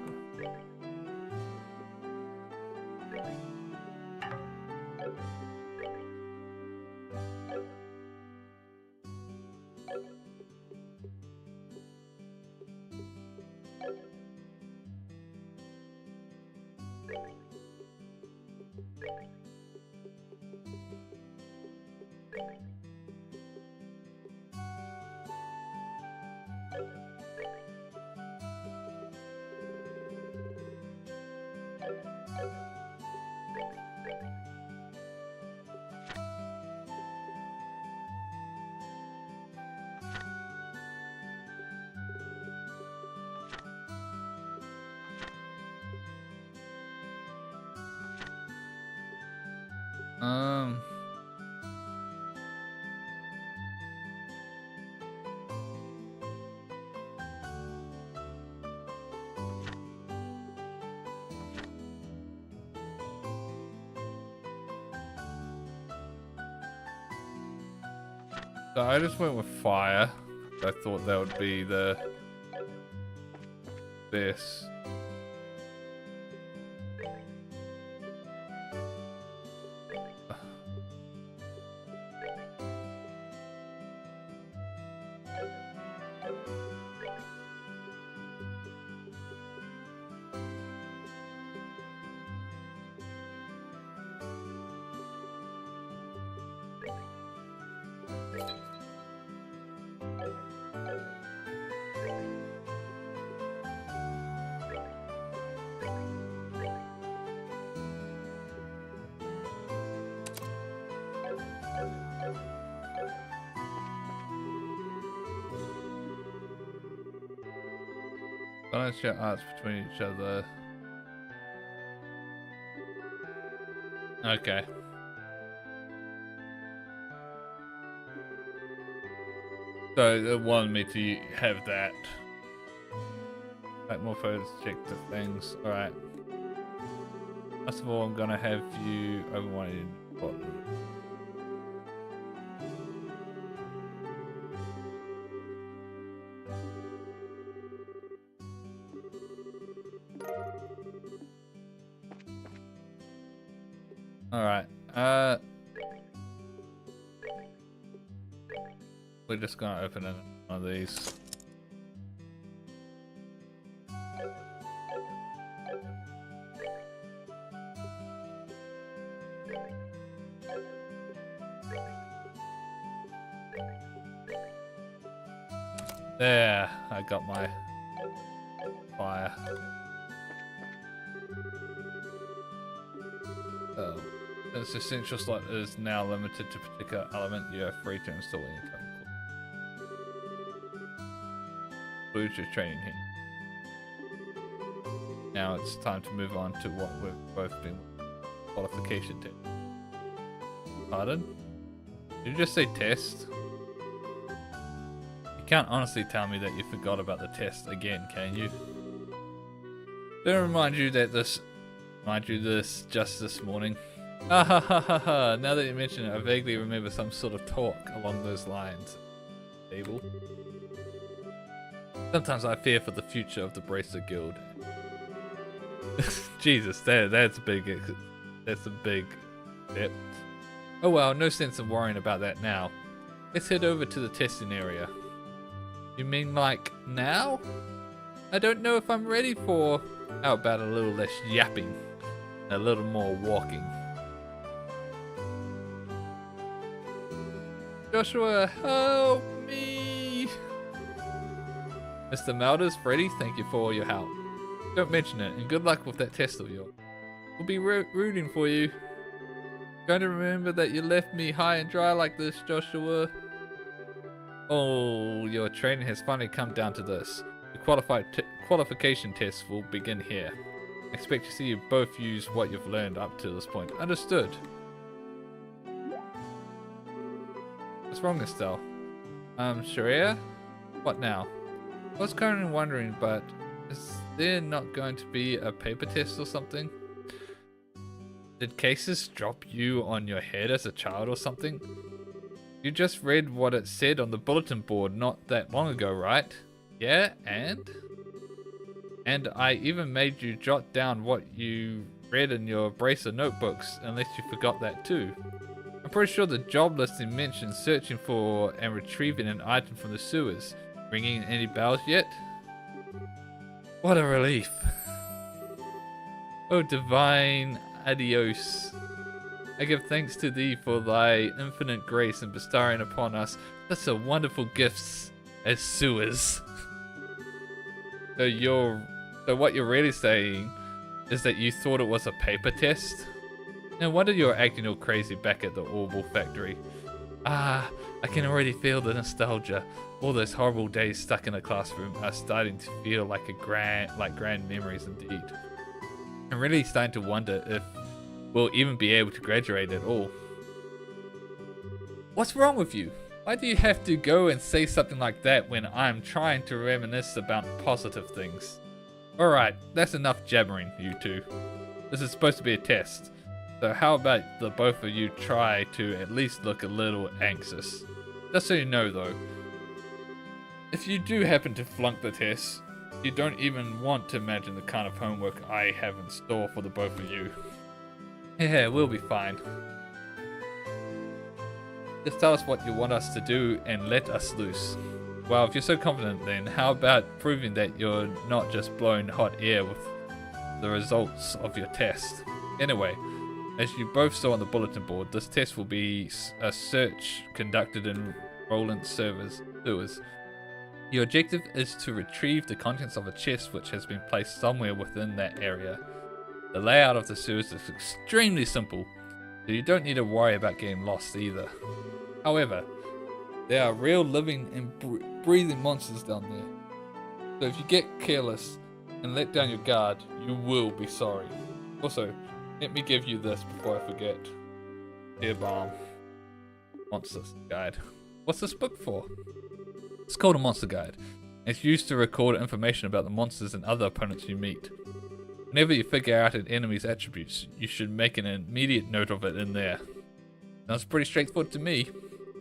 So I just went with fire. I thought that would be the best. Balance your arts between each other. Okay. So they wanted me to have that. Take more photos, check the things. Alright. First of all, I'm gonna have you over one in bottom. Alright. We're just gonna open one of these. There, I got my fire. Oh, this essential slot is now limited to a particular element. You are free to install any time. Includes your training here. Now it's time to move on to what we've both been qualification test. Pardon? Did you just say test? You can't honestly tell me that you forgot about the test again, can you? Did I remind you this just this morning? Ah ha ha ha ha, now that you mention it, I vaguely remember some sort of talk along those lines. Able? Sometimes I fear for the future of the Bracer Guild. Jesus, that's big. That's a big step. Oh well, no sense in worrying about that now. Let's head over to the testing area. You mean like now? I don't know if I'm ready for... How about a little less yapping and a little more walking? Joshua, help me! Mr. Melders, Freddy, thank you for all your help. Don't mention it, and good luck with that test of yours. We'll be rooting for you. Going to remember that you left me high and dry like this, Joshua. Oh, your training has finally come down to this. The qualification test will begin here. I expect to see you both use what you've learned up to this point. Understood. What's wrong, Estelle? Sharia? What now? I was currently wondering, but is there not going to be a paper test or something? Did cases drop you on your head as a child or something? You just read what it said on the bulletin board not that long ago, right? Yeah, and? And I even made you jot down what you read in your Bracer notebooks, unless you forgot that too. I'm pretty sure the job listing mentions searching for and retrieving an item from the sewers. Ringing any bells yet? What a relief. Oh divine adios. I give thanks to thee for thy infinite grace in bestowing upon us such a wonderful gifts as sewers. So what you're really saying is that you thought it was a paper test? No wonder you're acting all crazy back at the Orbital factory. Ah, I can already feel the nostalgia. All those horrible days stuck in a classroom are starting to feel like grand memories indeed. I'm really starting to wonder if we'll even be able to graduate at all. What's wrong with you? Why do you have to go and say something like that when I'm trying to reminisce about positive things? Alright, that's enough jabbering, you two. This is supposed to be a test. So how about the both of you try to at least look a little anxious? Just so you know though, if you do happen to flunk the test, you don't even want to imagine the kind of homework I have in store for the both of you. Yeah, we'll be fine. Just tell us what you want us to do and let us loose. Well, if you're so confident then, how about proving that you're not just blowing hot air with the results of your test? Anyway, as you both saw on the bulletin board, this test will be a search conducted in Roland sewers. Your objective is to retrieve the contents of a chest which has been placed somewhere within that area. The layout of the sewers is extremely simple, so you don't need to worry about getting lost either. However, there are real living and breathing monsters down there. So if you get careless and let down your guard, you will be sorry. Also, let me give you this before I forget. Air Bomb. Monsters Guide. What's this book for? It's called a Monster Guide. It's used to record information about the monsters and other opponents you meet. Whenever you figure out an enemy's attributes, you should make an immediate note of it in there. Sounds pretty straightforward to me.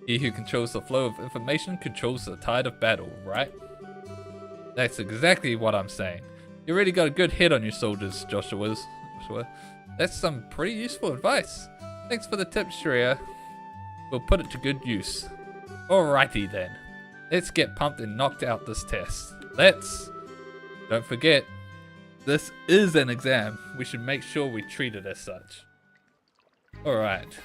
He who controls the flow of information controls the tide of battle, right? That's exactly what I'm saying. You really got a good head on your shoulders, Joshua. That's some pretty useful advice. Thanks for the tip, Shreya. We'll put it to good use. Alrighty then. Let's get pumped and knocked out this test. Let's. Don't forget, this is an exam. We should make sure we treat it as such. Alright.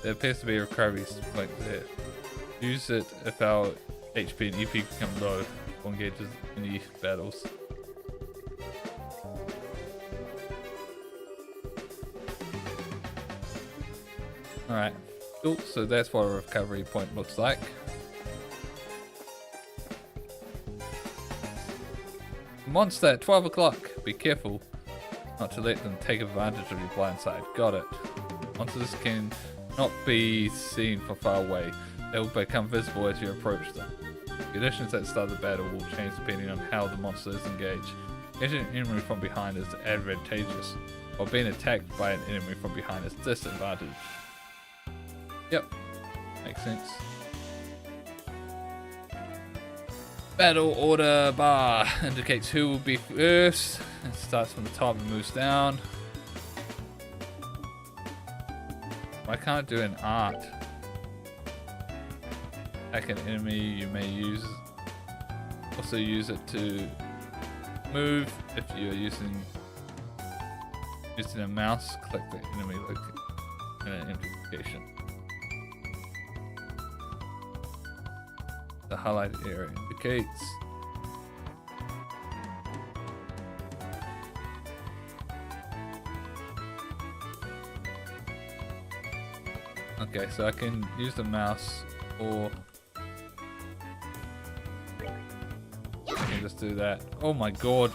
There appears to be a recovery point there. Use it if our HP and EP become low or engages any battles. Alright, cool. So that's what a recovery point looks like. Monster at 12 o'clock. Be careful not to let them take advantage of your blind side. Got it. Monsters can not be seen from far away. They will become visible as you approach them. Conditions at the start of the battle will change depending on how the monster is engaged. Getting an enemy from behind is advantageous, while being attacked by an enemy from behind is disadvantage. Yep, makes sense. Battle order bar indicates who will be first. It starts from the top and moves down. Why can't I do an art? Attack an enemy, you may also use it to move. If you're using a mouse, click the enemy in an empty location. The highlighted area indicates. Okay, so I can use the mouse, or I can just do that. Oh my god.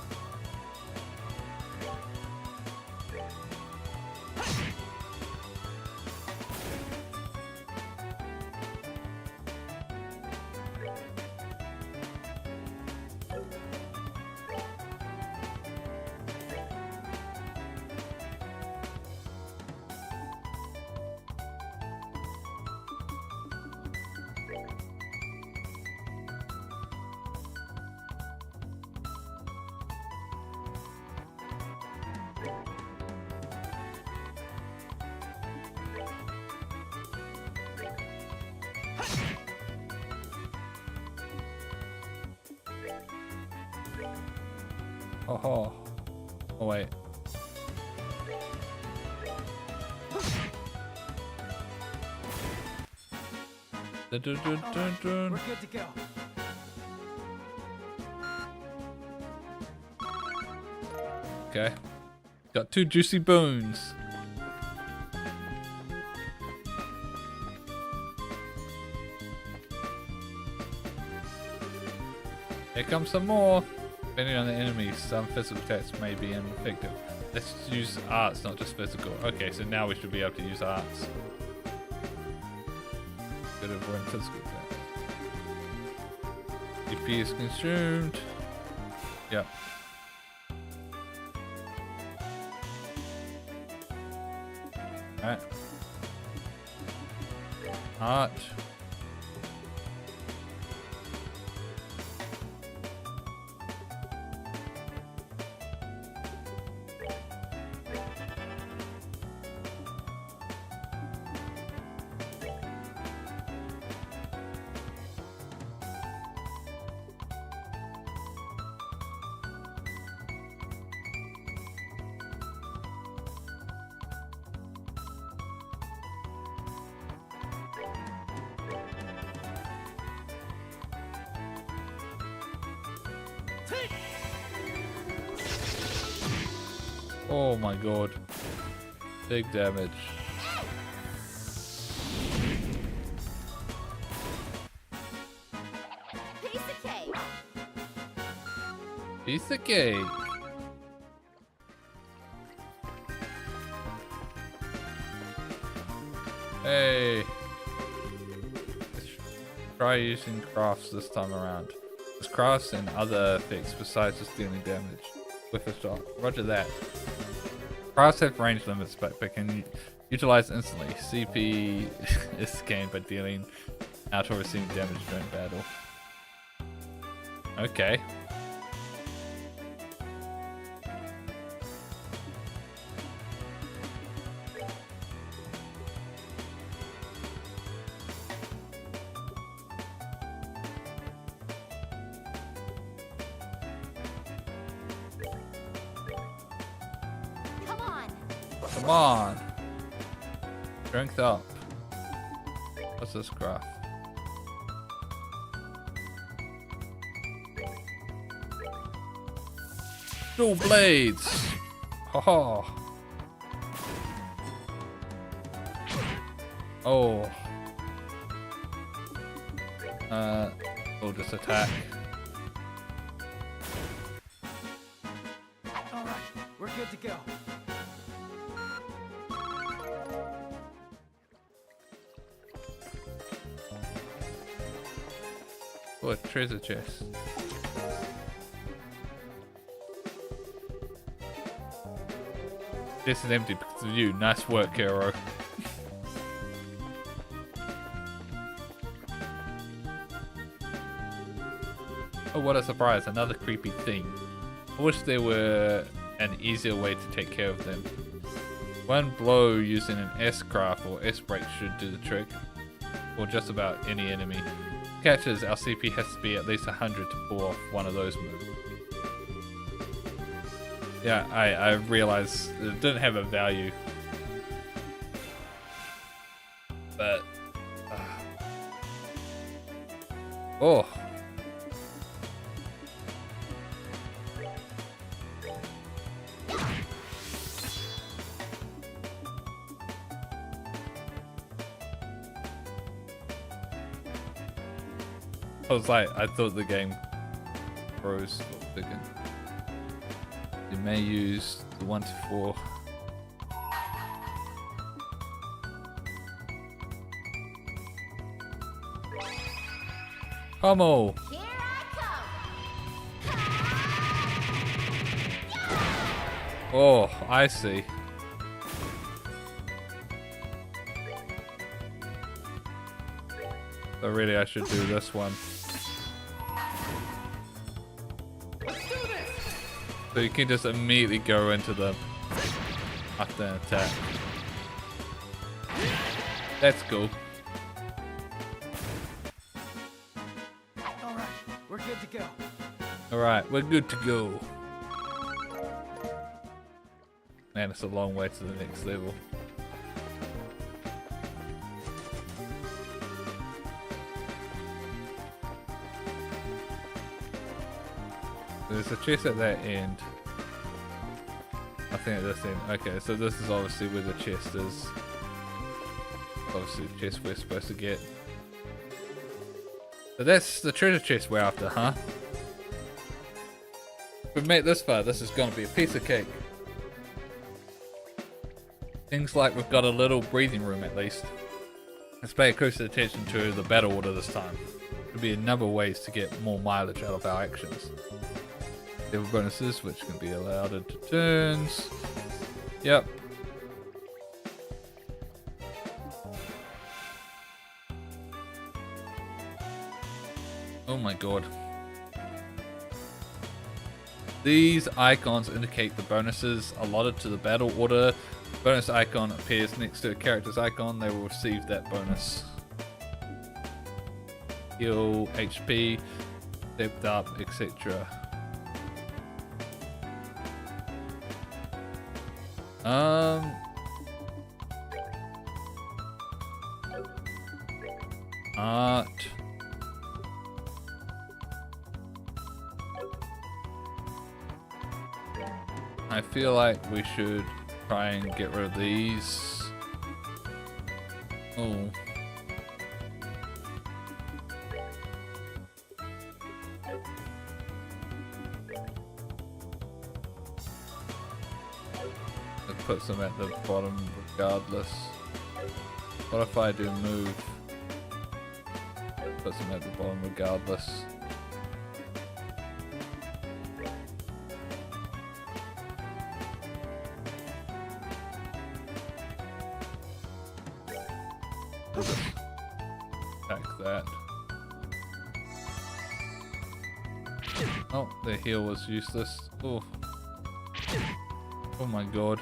Oh, oh wait. Dun, dun, dun, dun, dun. We're good to go. Okay. Got 2 juicy bones. Here comes some more. Depending on the enemy, some physical attacks may be ineffective. Let's use arts, not just physical. Okay, so now we should be able to use arts. Good if we're in physical attacks. EP is consumed. Yep. Alright. Art. Oh my god. Big damage. Piece of cake. Hey. Let's try using crafts this time around. There's crafts and other effects besides just dealing damage with a shot. Roger that. Crafts have range limits but can utilize instantly. CP is gained by dealing out or receiving damage during battle. Okay. Come on. Strength up. What's this graph? Dual blades. Oh. Oh. We'll just attack. All right, we're good to go. What treasure chest? This is empty because of you. Nice work, hero. Oh, what a surprise. Another creepy thing. I wish there were an easier way to take care of them. One blow using an S-craft or S-break should do the trick. Or just about any enemy. Catch is our CP has to be at least 100 to pull off one of those moves. Yeah, I realized it didn't have a value. But... oh. I was like, I thought the game froze for a second. You may use the 1 to 4. Pummel! Here I come. Oh, I see. So really I should do this one. So you can just immediately go into them after an attack. That's cool. All right, we're good to go. Alright, we're good to go. Man, it's a long way to the next level. There's a chest at that end. I think at this end. Okay, so this is obviously where the chest is. Obviously the chest we're supposed to get. So that's the treasure chest we're after, huh? If we've made it this far, this is gonna be a piece of cake. Things like we've got a little breathing room at least. Let's pay closer attention to the battle order this time. There'll be a number of ways to get more mileage out of our actions. Level bonuses, which can be allowed into turns. Yep. Oh my god. These icons indicate the bonuses allotted to the battle order. Bonus icon appears next to a character's icon, they will receive that bonus. Heal, HP, stepped up, etc. Art. I feel like we should try and get rid of these. Oh. puts them at the bottom regardless. What if I do move? Puts them at the bottom regardless. Attack that. Oh, the heal was useless. Oh. Oh my god.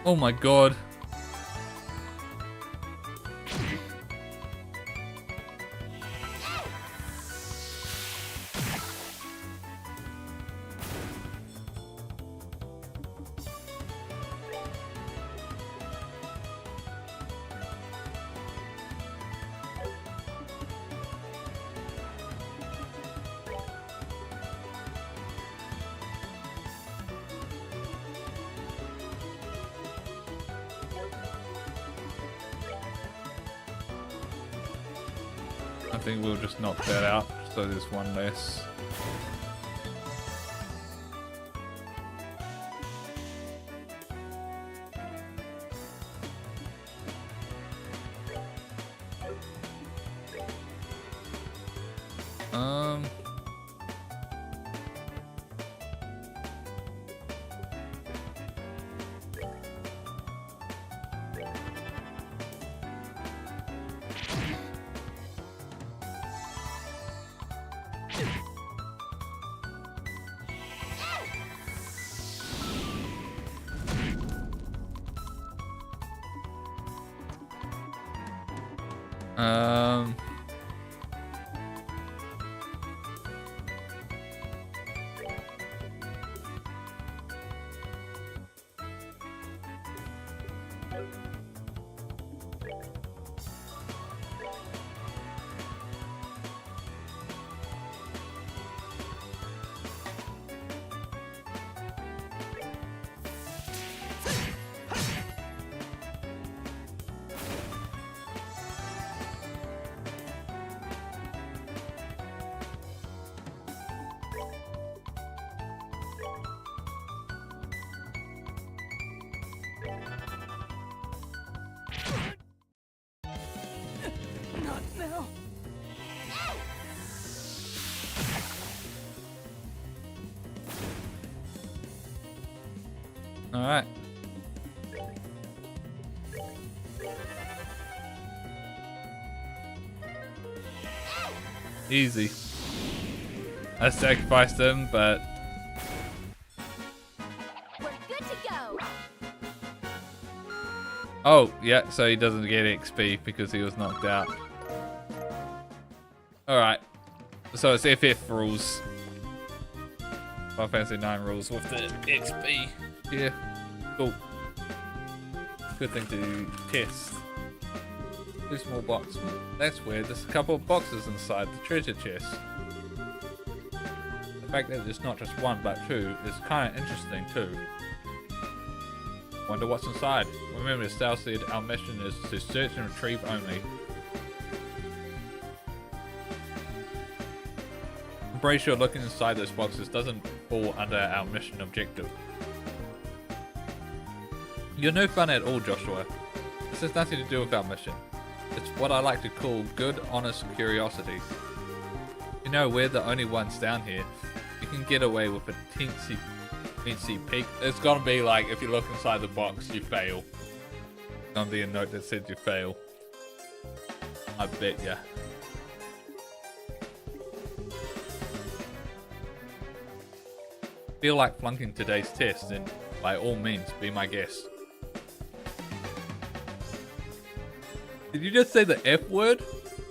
Oh my god. I think we'll just knock that out, so there's one less. Um, Not now. all right. Easy. I sacrificed him, but We're good to go. oh yeah, so he doesn't get XP because he was knocked out. All right, so it's FF rules. Final Fantasy 9 rules with the XP. Yeah, cool. Good thing to test. Two small boxes. That's weird. There's a couple of boxes inside the treasure chest. The fact that there's not just one but two is kind of interesting too. Wonder what's inside. Remember, Sal said our mission is to search and retrieve only. I'm pretty sure looking inside those boxes doesn't fall under our mission objective. You're no fun at all, Joshua. This has nothing to do with our mission. It's what I like to call good, honest curiosity. You know, we're the only ones down here. You can get away with a teensy peek. It's gonna be like, if you look inside the box, you fail. There's gonna be a note that says you fail. I bet ya. Feel like flunking today's test, then by all means, be my guest. Did you just say the F word?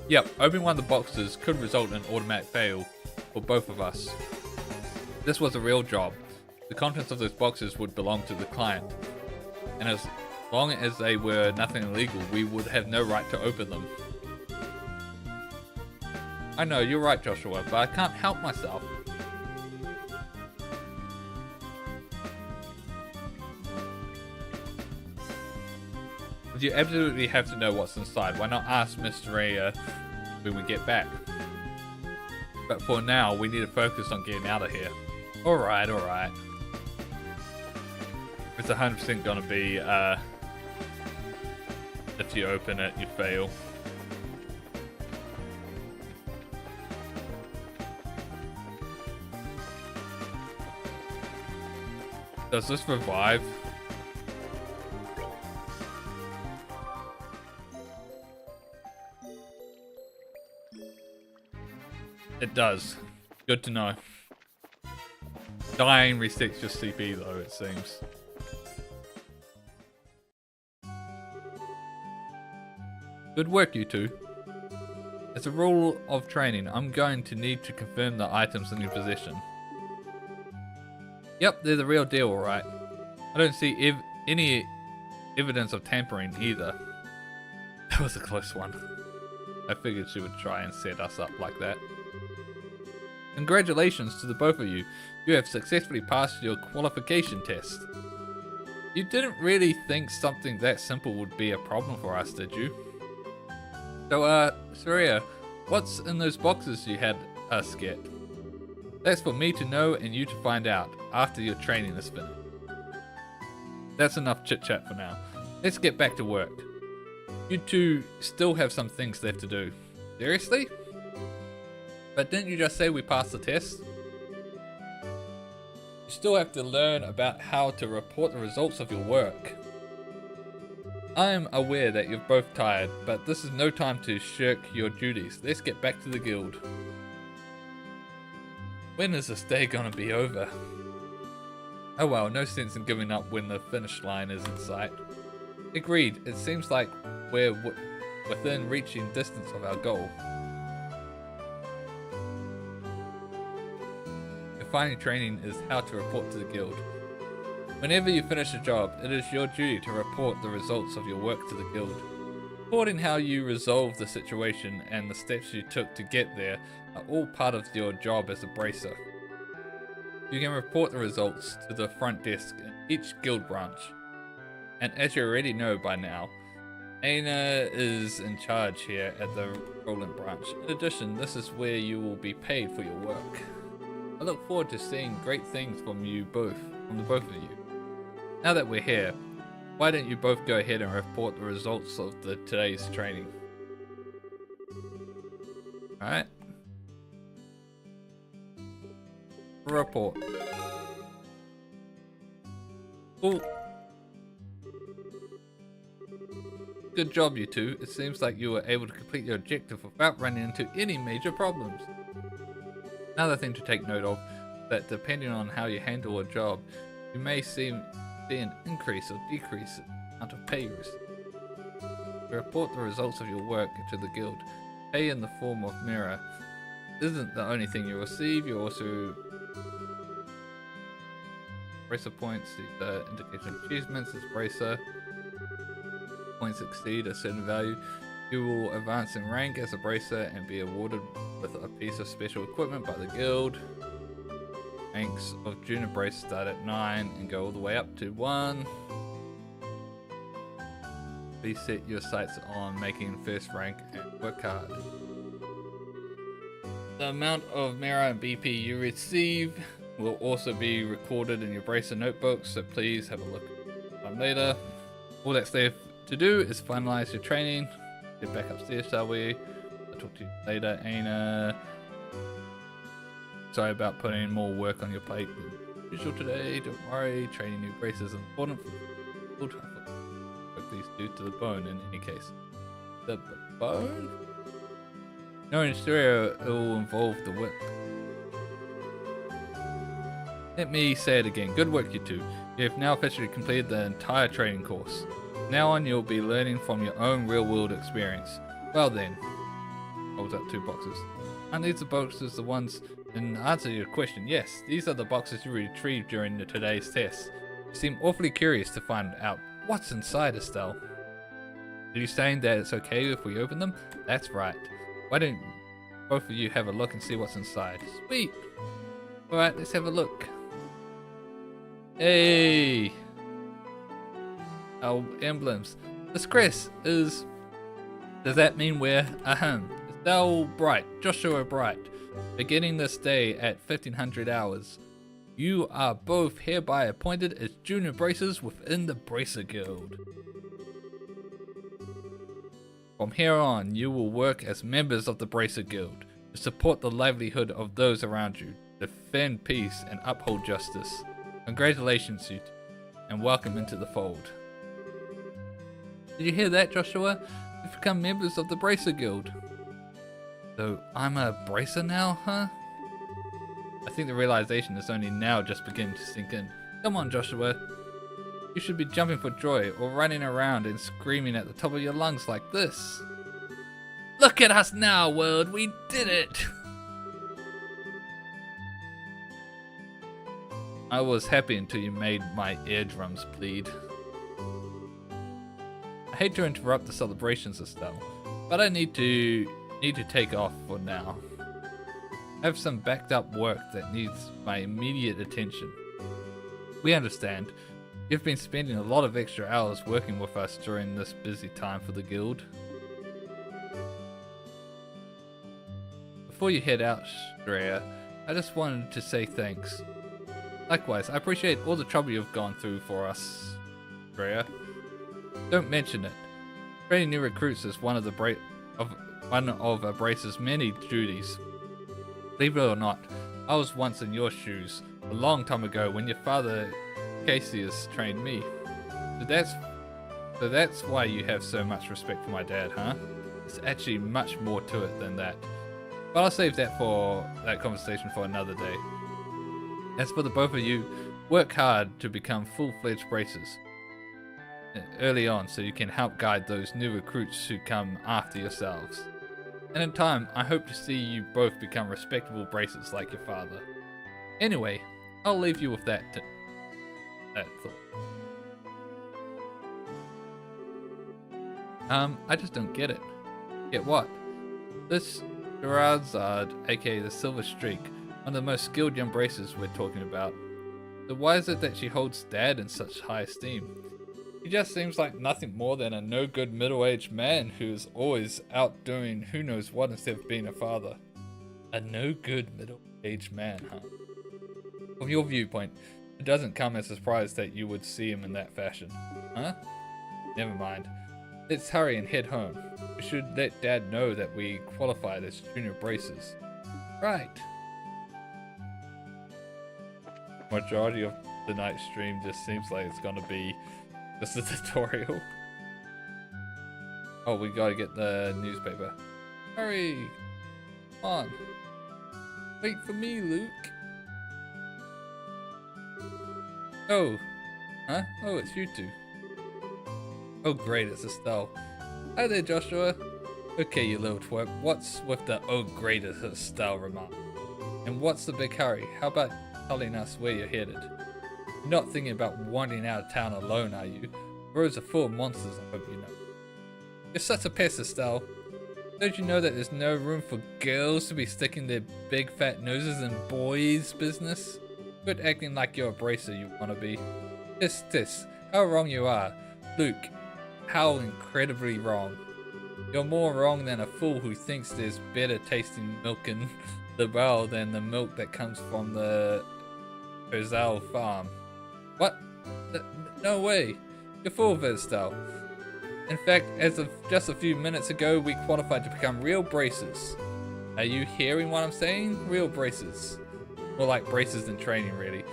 Yep, opening one of the boxes could result in automatic fail for both of us. If this was a real job, the contents of those boxes would belong to the client. And as long as they were nothing illegal, we would have no right to open them. I know, you're right, Joshua, but I can't help myself. You absolutely have to know what's inside. Why not ask Mr. Rea when we get back? But for now, we need to focus on getting out of here. Alright, alright. 100% gonna be, if you open it, you fail. Does this revive? It does. Good to know. Dying resets your CP though, it seems. Good work, you two. As a rule of training, I'm going to need to confirm the items in your possession. Yep, they're the real deal, alright. I don't see any evidence of tampering either. That was a close one. I figured she would try and set us up like that. Congratulations to the both of you. You have successfully passed your qualification test. You didn't really think something that simple would be a problem for us, did you? So, Surya, what's in those boxes you had us get? That's for me to know and you to find out after your training is finished. That's enough chit-chat for now. Let's get back to work. You two still have some things left to do. Seriously? But didn't you just say we passed the test? You still have to learn about how to report the results of your work. I am aware that you're both tired, but this is no time to shirk your duties. Let's get back to the guild. When is this day gonna be over? Oh well, no sense in giving up when the finish line is in sight. Agreed, it seems like we're within reaching distance of our goal. Defining training is how to report to the guild. Whenever you finish a job, it is your duty to report the results of your work to the guild. Reporting how you resolved the situation and the steps you took to get there are all part of your job as a bracer. You can report the results to the front desk in each guild branch. And as you already know by now, Aina is in charge here at the Roland branch. In addition, this is where you will be paid for your work. I look forward to seeing great things from the both of you. Now that we're here, why don't you both go ahead and report the results of today's training? Alright. Report. Cool. Good job, you two. It seems like you were able to complete your objective without running into any major problems. Another thing to take note of, that depending on how you handle a job, you may see an increase or decrease in the amount of pay you receive. To report the results of your work to the guild, pay in the form of mirror isn't the only thing you receive. You also bracer points, the indication of achievements as bracer. Points exceed a certain value, you will advance in rank as a bracer and be awarded with a piece of special equipment by the guild. Ranks of junior bracer start at 9 and go all the way up to 1. Please set your sights on making first rank and work hard. The amount of mirror and BP you receive will also be recorded in your bracer notebook, so please have a look later. All that's left to do is finalize your training. Get back upstairs, shall we? I'll talk to you later, Aina. Sorry about putting more work on your plate than usual today. Don't worry, training new bracers is important for the work these do to the bone in any case. The bone? No, in stereo it will involve the whip. Let me say it again. Good work, you two. You have now officially completed the entire training course. Now on, you'll be learning from your own real-world experience. Well then, holds up 2 boxes. Aren't these the boxes the ones in answer to your question? Yes, these are the boxes you retrieved during today's test. You seem awfully curious to find out what's inside, Estelle. Are you saying that it's okay if we open them? That's right. Why don't both of you have a look and see what's inside? Sweet. Alright, let's have a look. Hey! Our emblems. This crest is... Does that mean we're... Estelle Bright, Joshua Bright, beginning this day at 1500 hours. You are both hereby appointed as junior bracers within the Bracer Guild. From here on, you will work as members of the Bracer Guild to support the livelihood of those around you, defend peace, and uphold justice. Congratulations, you, and welcome into the fold. Did you hear that, Joshua? You've become members of the Bracer Guild. So I'm a bracer now, huh? I think the realization is only now just beginning to sink in. Come on, Joshua. You should be jumping for joy or running around and screaming at the top of your lungs like this. Look at us now, world. We did it. I was happy until you made my eardrums bleed. I hate to interrupt the celebrations, Estelle, but I need to take off for now. I have some backed up work that needs my immediate attention. We understand. You've been spending a lot of extra hours working with us during this busy time for the guild. Before you head out, Shreya, I just wanted to say thanks. Likewise, I appreciate all the trouble you've gone through for us, Shreya. Don't mention it. Training new recruits is one of a bracer's many duties. Believe it or not, I was once in your shoes a long time ago when your father Cassius trained me. So that's why you have so much respect for my dad, huh? It's actually much more to it than that. But I'll save that conversation for another day. As for the both of you, work hard to become full-fledged bracers early on so you can help guide those new recruits who come after yourselves. And in time, I hope to see you both become respectable bracers like your father. Anyway, I'll leave you with that thought. I just don't get it. Get what? This Sherazade, aka the Silver Streak, one of the most skilled young bracers we're talking about. So why is it that she holds Dad in such high esteem? He just seems like nothing more than a no-good middle-aged man who's always out doing who knows what instead of being a father. A no-good middle-aged man, huh? From your viewpoint, it doesn't come as a surprise that you would see him in that fashion. Huh? Never mind. Let's hurry and head home. We should let Dad know that we qualified as junior bracers. Right. Majority of the night stream just seems like it's gonna be just a tutorial. Oh, we gotta get the newspaper. Hurry! Come on. Wait for me, Luke. Oh. Huh? Oh, it's you two. Oh great, it's Estelle. Hi there, Joshua. Okay, you little twerp. What's with the oh great, it's Estelle remark? And what's the big hurry? How about telling us where you're headed? You're not thinking about wandering out of town alone, are you? The roads are full of monsters, I hope you know. You're such a pest, Estelle. Don't you know that there's no room for girls to be sticking their big fat noses in boys' business? Quit acting like you're a bracer you wanna be. Tis, how wrong you are. Luke, how incredibly wrong. You're more wrong than a fool who thinks there's better tasting milk in the well than the milk that comes from the Herzal farm. What? No way. You're full of it, Estelle. In fact, as of just a few minutes ago, we qualified to become real bracers. Are you hearing what I'm saying? Real bracers. More like bracers in training, really.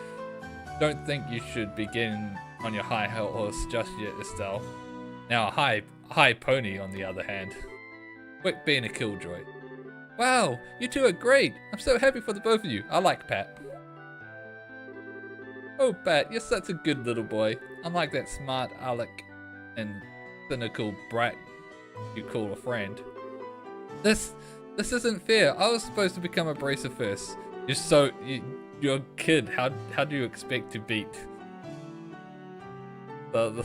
Don't think you should be getting on your high horse just yet, Estelle. Now a high pony, on the other hand. Quit being a killjoy. Wow, you two are great. I'm so happy for the both of you. I like Pat. Oh, Pat, you're such a good little boy. Unlike that smart aleck and cynical brat you call a friend. This isn't fair. I was supposed to become a bracer first. You're a kid. How do you expect to beat the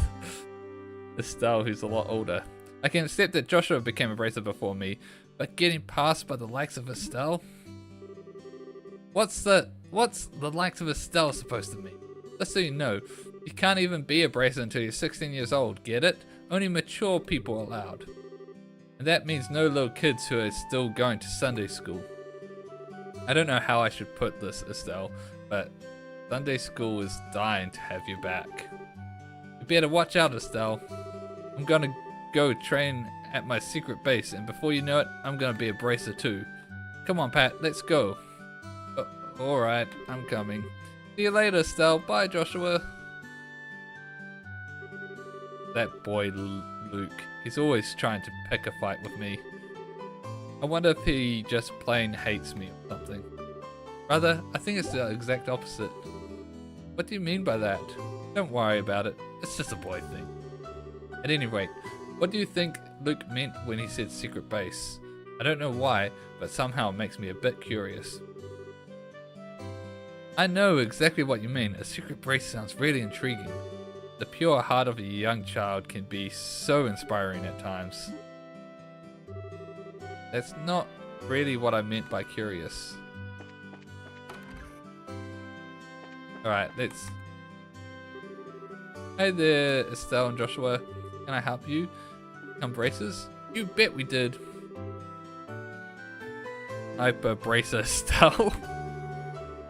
Estelle, who's a lot older? I can accept that Joshua became a bracer before me, but getting passed by the likes of Estelle? What's the likes of Estelle supposed to mean? Just so you know, you can't even be a bracer until you're 16 years old, get it? Only mature people are allowed. And that means no little kids who are still going to Sunday school. I don't know how I should put this, Estelle, but Sunday school is dying to have you back. You better watch out, Estelle. I'm gonna go train at my secret base, and before you know it, I'm gonna be a bracer too. Come on, Pat, let's go. Alright, I'm coming. See you later, Estelle. Bye, Joshua. That boy, Luke. He's always trying to pick a fight with me. I wonder if he just plain hates me or something. Rather, I think it's the exact opposite. What do you mean by that? Don't worry about it. It's just a boy thing. At any rate, what do you think Luke meant when he said secret base? I don't know why, but somehow it makes me a bit curious. I know exactly what you mean. A secret base sounds really intriguing. The pure heart of a young child can be so inspiring at times. That's not really what I meant by curious. Alright, let's... Hey there, Estelle and Joshua. Can I help you? Come braces? You bet we did. Hyper bracer Estelle.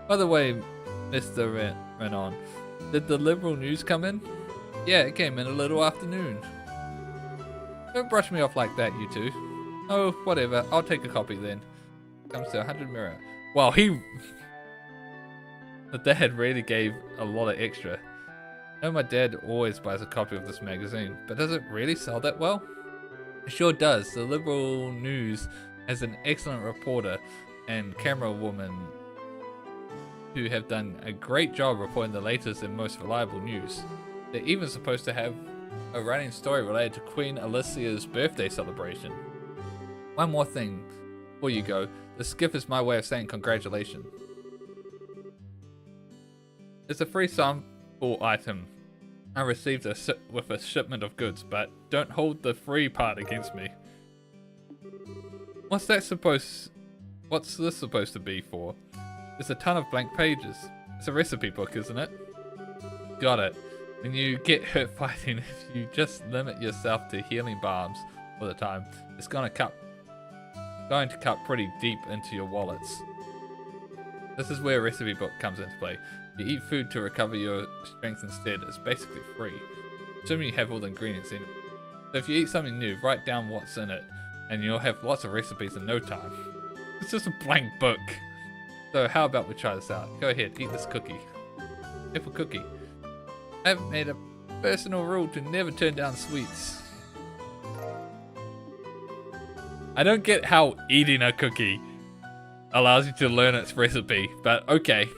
By the way, Mr. Renan, did the Liberal news come in? Yeah, it came in a little afternoon. Don't brush me off like that, you two. Oh, whatever. I'll take a copy then. Comes to 100 mirror. Wow, The dad really gave a lot of extra. I know my dad always buys a copy of this magazine, but does it really sell that well? It sure does. The Liberal News has an excellent reporter and camera woman who have done a great job reporting the latest and most reliable news. They're even supposed to have a running story related to Queen Alicia's birthday celebration. One more thing before you go. The skiff is my way of saying congratulations. It's a free sample item I received with a shipment of goods, but don't hold the free part against me. What's this supposed to be for? There's a ton of blank pages. It's a recipe book, isn't it? Got it. When you get hurt fighting, if you just limit yourself to healing balms all the time, it's going to cut pretty deep into your wallets. This is where a recipe book comes into play. You eat food to recover your strength instead. It's basically free, assuming you have all the ingredients in it. So if you eat something new, write down what's in it, and you'll have lots of recipes in no time. It's just a blank book. So how about we try this out? Go ahead, eat this cookie. Apple cookie. I've made a personal rule to never turn down sweets. I don't get how eating a cookie allows you to learn its recipe, but okay.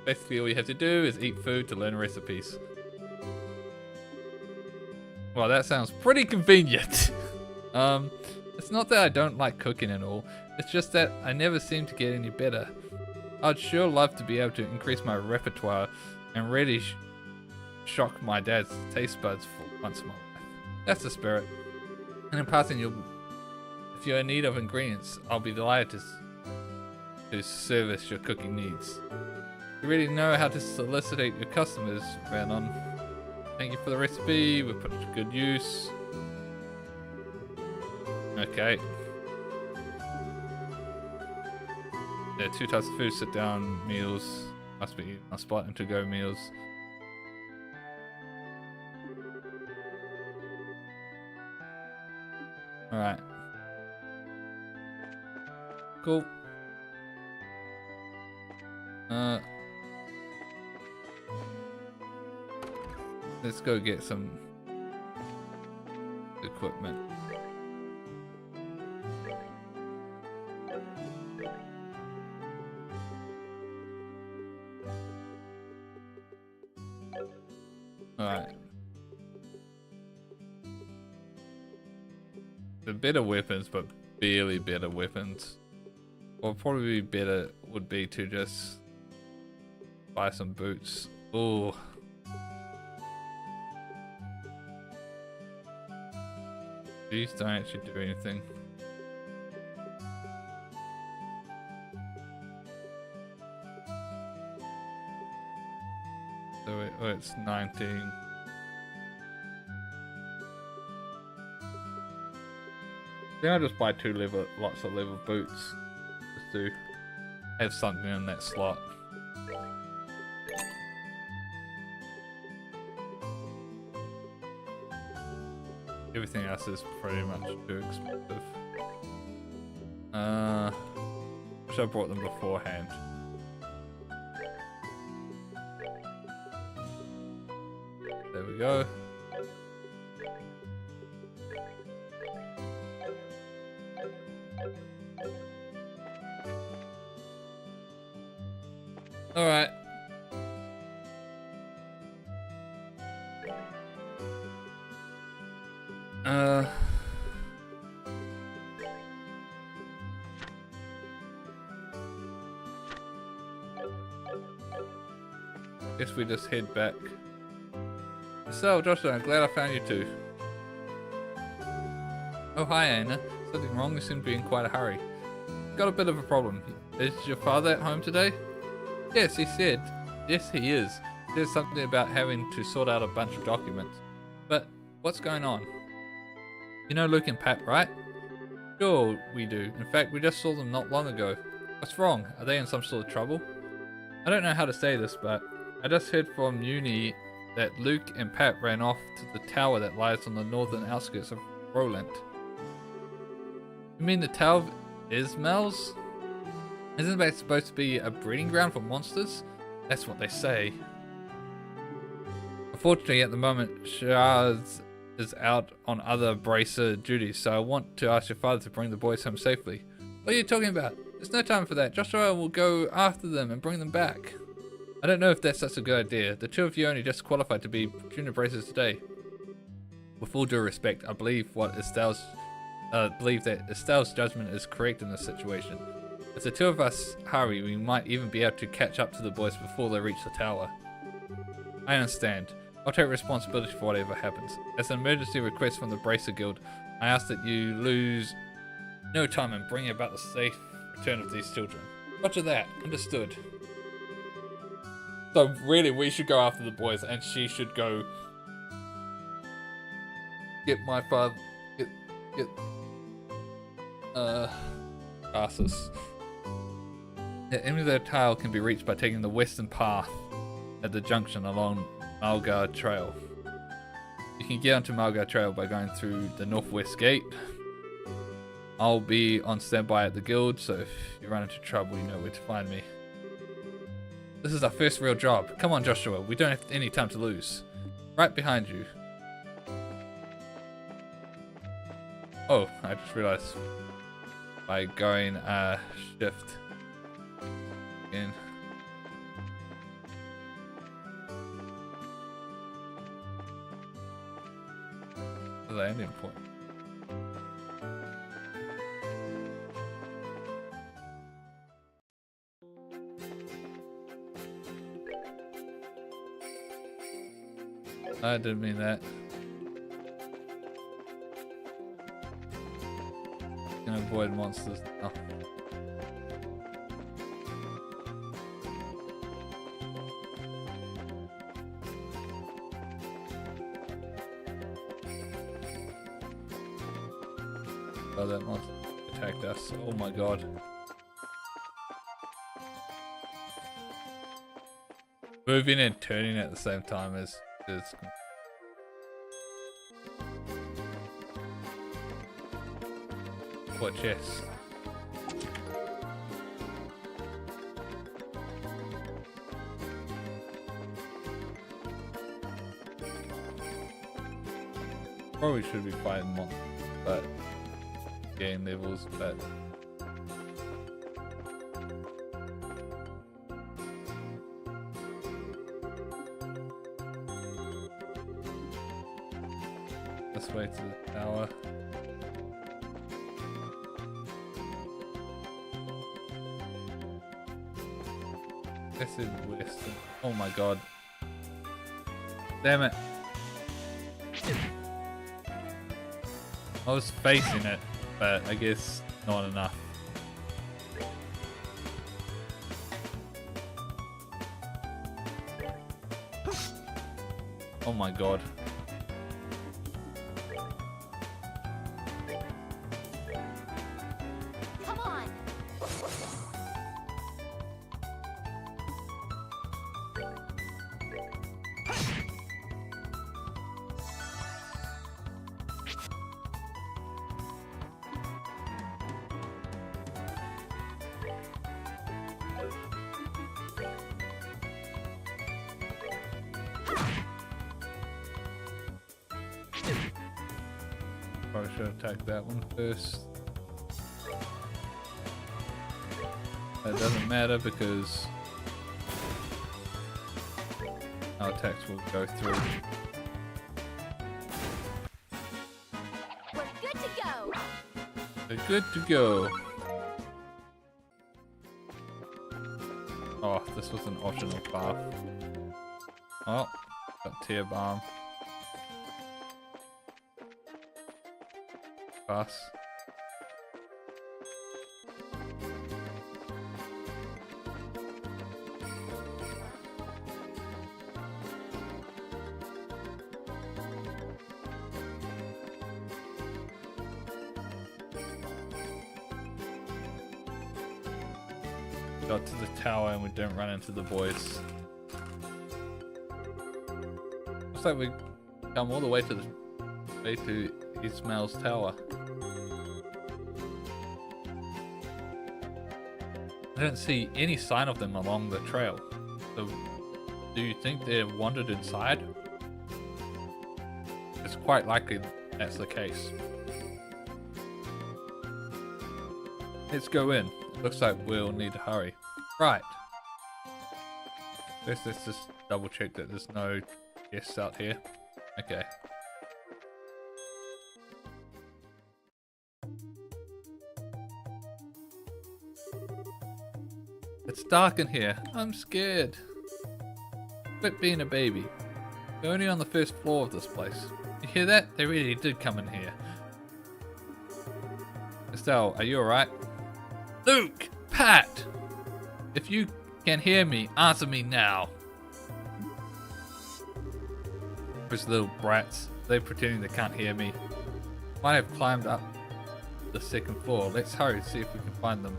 Basically all you have to do is eat food to learn recipes. Well, that sounds pretty convenient. It's not that I don't like cooking and all, it's just that I never seem to get any better. I'd sure love to be able to increase my repertoire and really shock my dad's taste buds for once in my life. That's the spirit. And in passing, if you're in need of ingredients, I'll be delighted to service your cooking needs. You really know how to solicitate your customers, Vernon. Thank you for the recipe, we put it to good use. Okay. There are 2 types of food, sit down meals, must be eaten on spot, and to-go meals. Alright. Cool. Let's go get some equipment. Alright. The better weapons, but barely better weapons. Or probably better would be to just buy some boots. Ooh. These don't actually do anything. So it's 19. I think I'll just buy lots of leather boots. Just to have something in that slot. everything else is pretty much too expensive. Wish I brought them beforehand. There we go. All right. Guess we just head back. So, Joshua, I'm glad I found you two. Oh, hi, Anna. Something wrong? You seem to be in quite a hurry. Got a bit of a problem. Is your father at home today? Yes, he said. Yes, he is. There's something about having to sort out a bunch of documents. But what's going on? You know Luke and Pat, right? Sure, we do. In fact, we just saw them not long ago. What's wrong? Are they in some sort of trouble? I don't know how to say this, but I just heard from Uni that Luke and Pat ran off to the tower that lies on the northern outskirts of Roland. You mean the Tower of Ismails? Isn't that supposed to be a breeding ground for monsters? That's what they say. Unfortunately, at the moment, Shaz is out on other bracer duties, so I want to ask your father to bring the boys home safely. What are you talking about? There's no time for that. Joshua will go after them and bring them back. I don't know if that's such a good idea. The two of you only just qualified to be junior bracers today. With all due respect, I believe that Estelle's judgment is correct in this situation. If the two of us hurry, we might even be able to catch up to the boys before they reach the tower. I understand. I'll take responsibility for whatever happens. As an emergency request from the Bracer Guild, I ask that you lose no time in bringing about the safe return of these children. Roger that. Understood. So really, we should go after the boys, and she should go get my father. Get Arsus. The end of their tail can be reached by taking the western path at the junction along Malgar Trail. You can get onto Malgar Trail by going through the northwest gate. I'll be on standby at the guild, so if you run into trouble, you know where to find me. This is our first real job. Come on, Joshua. We don't have any time to lose. Right behind you. Oh, I just realized by going shift again. The landing point. I didn't mean that. Can avoid monsters. Oh. Oh, that monster attacked us. Oh my god. Moving and turning at the same time is what chest? Probably should be fighting monsters, but game levels, but this way to the tower. I said west. Oh my god. Damn it. I was facing it, but I guess not enough. Oh my god. Come on. Probably should attack that one first. That doesn't matter because our attacks will go through. We're good to go. They're good to go. Oh, this was an optional buff. Oh, got tier bomb. Pass. Got to the tower and we didn't run into the boys. Looks like we come all the way to Ismail's tower. I didn't see any sign of them along the trail. So, do you think they wandered inside? It's quite likely that's the case. Let's go in. Looks like we'll need to hurry. Right. Let's just double check that there's no guests out here. Okay. It's dark in here. I'm scared. Quit being a baby. We're only on the first floor of this place. You hear that? They really did come in here. Estelle, are you alright? Luke! Pat! If you can hear me, answer me now. Those little brats. They're pretending they can't hear me. Might have climbed up the second floor. Let's hurry and see if we can find them.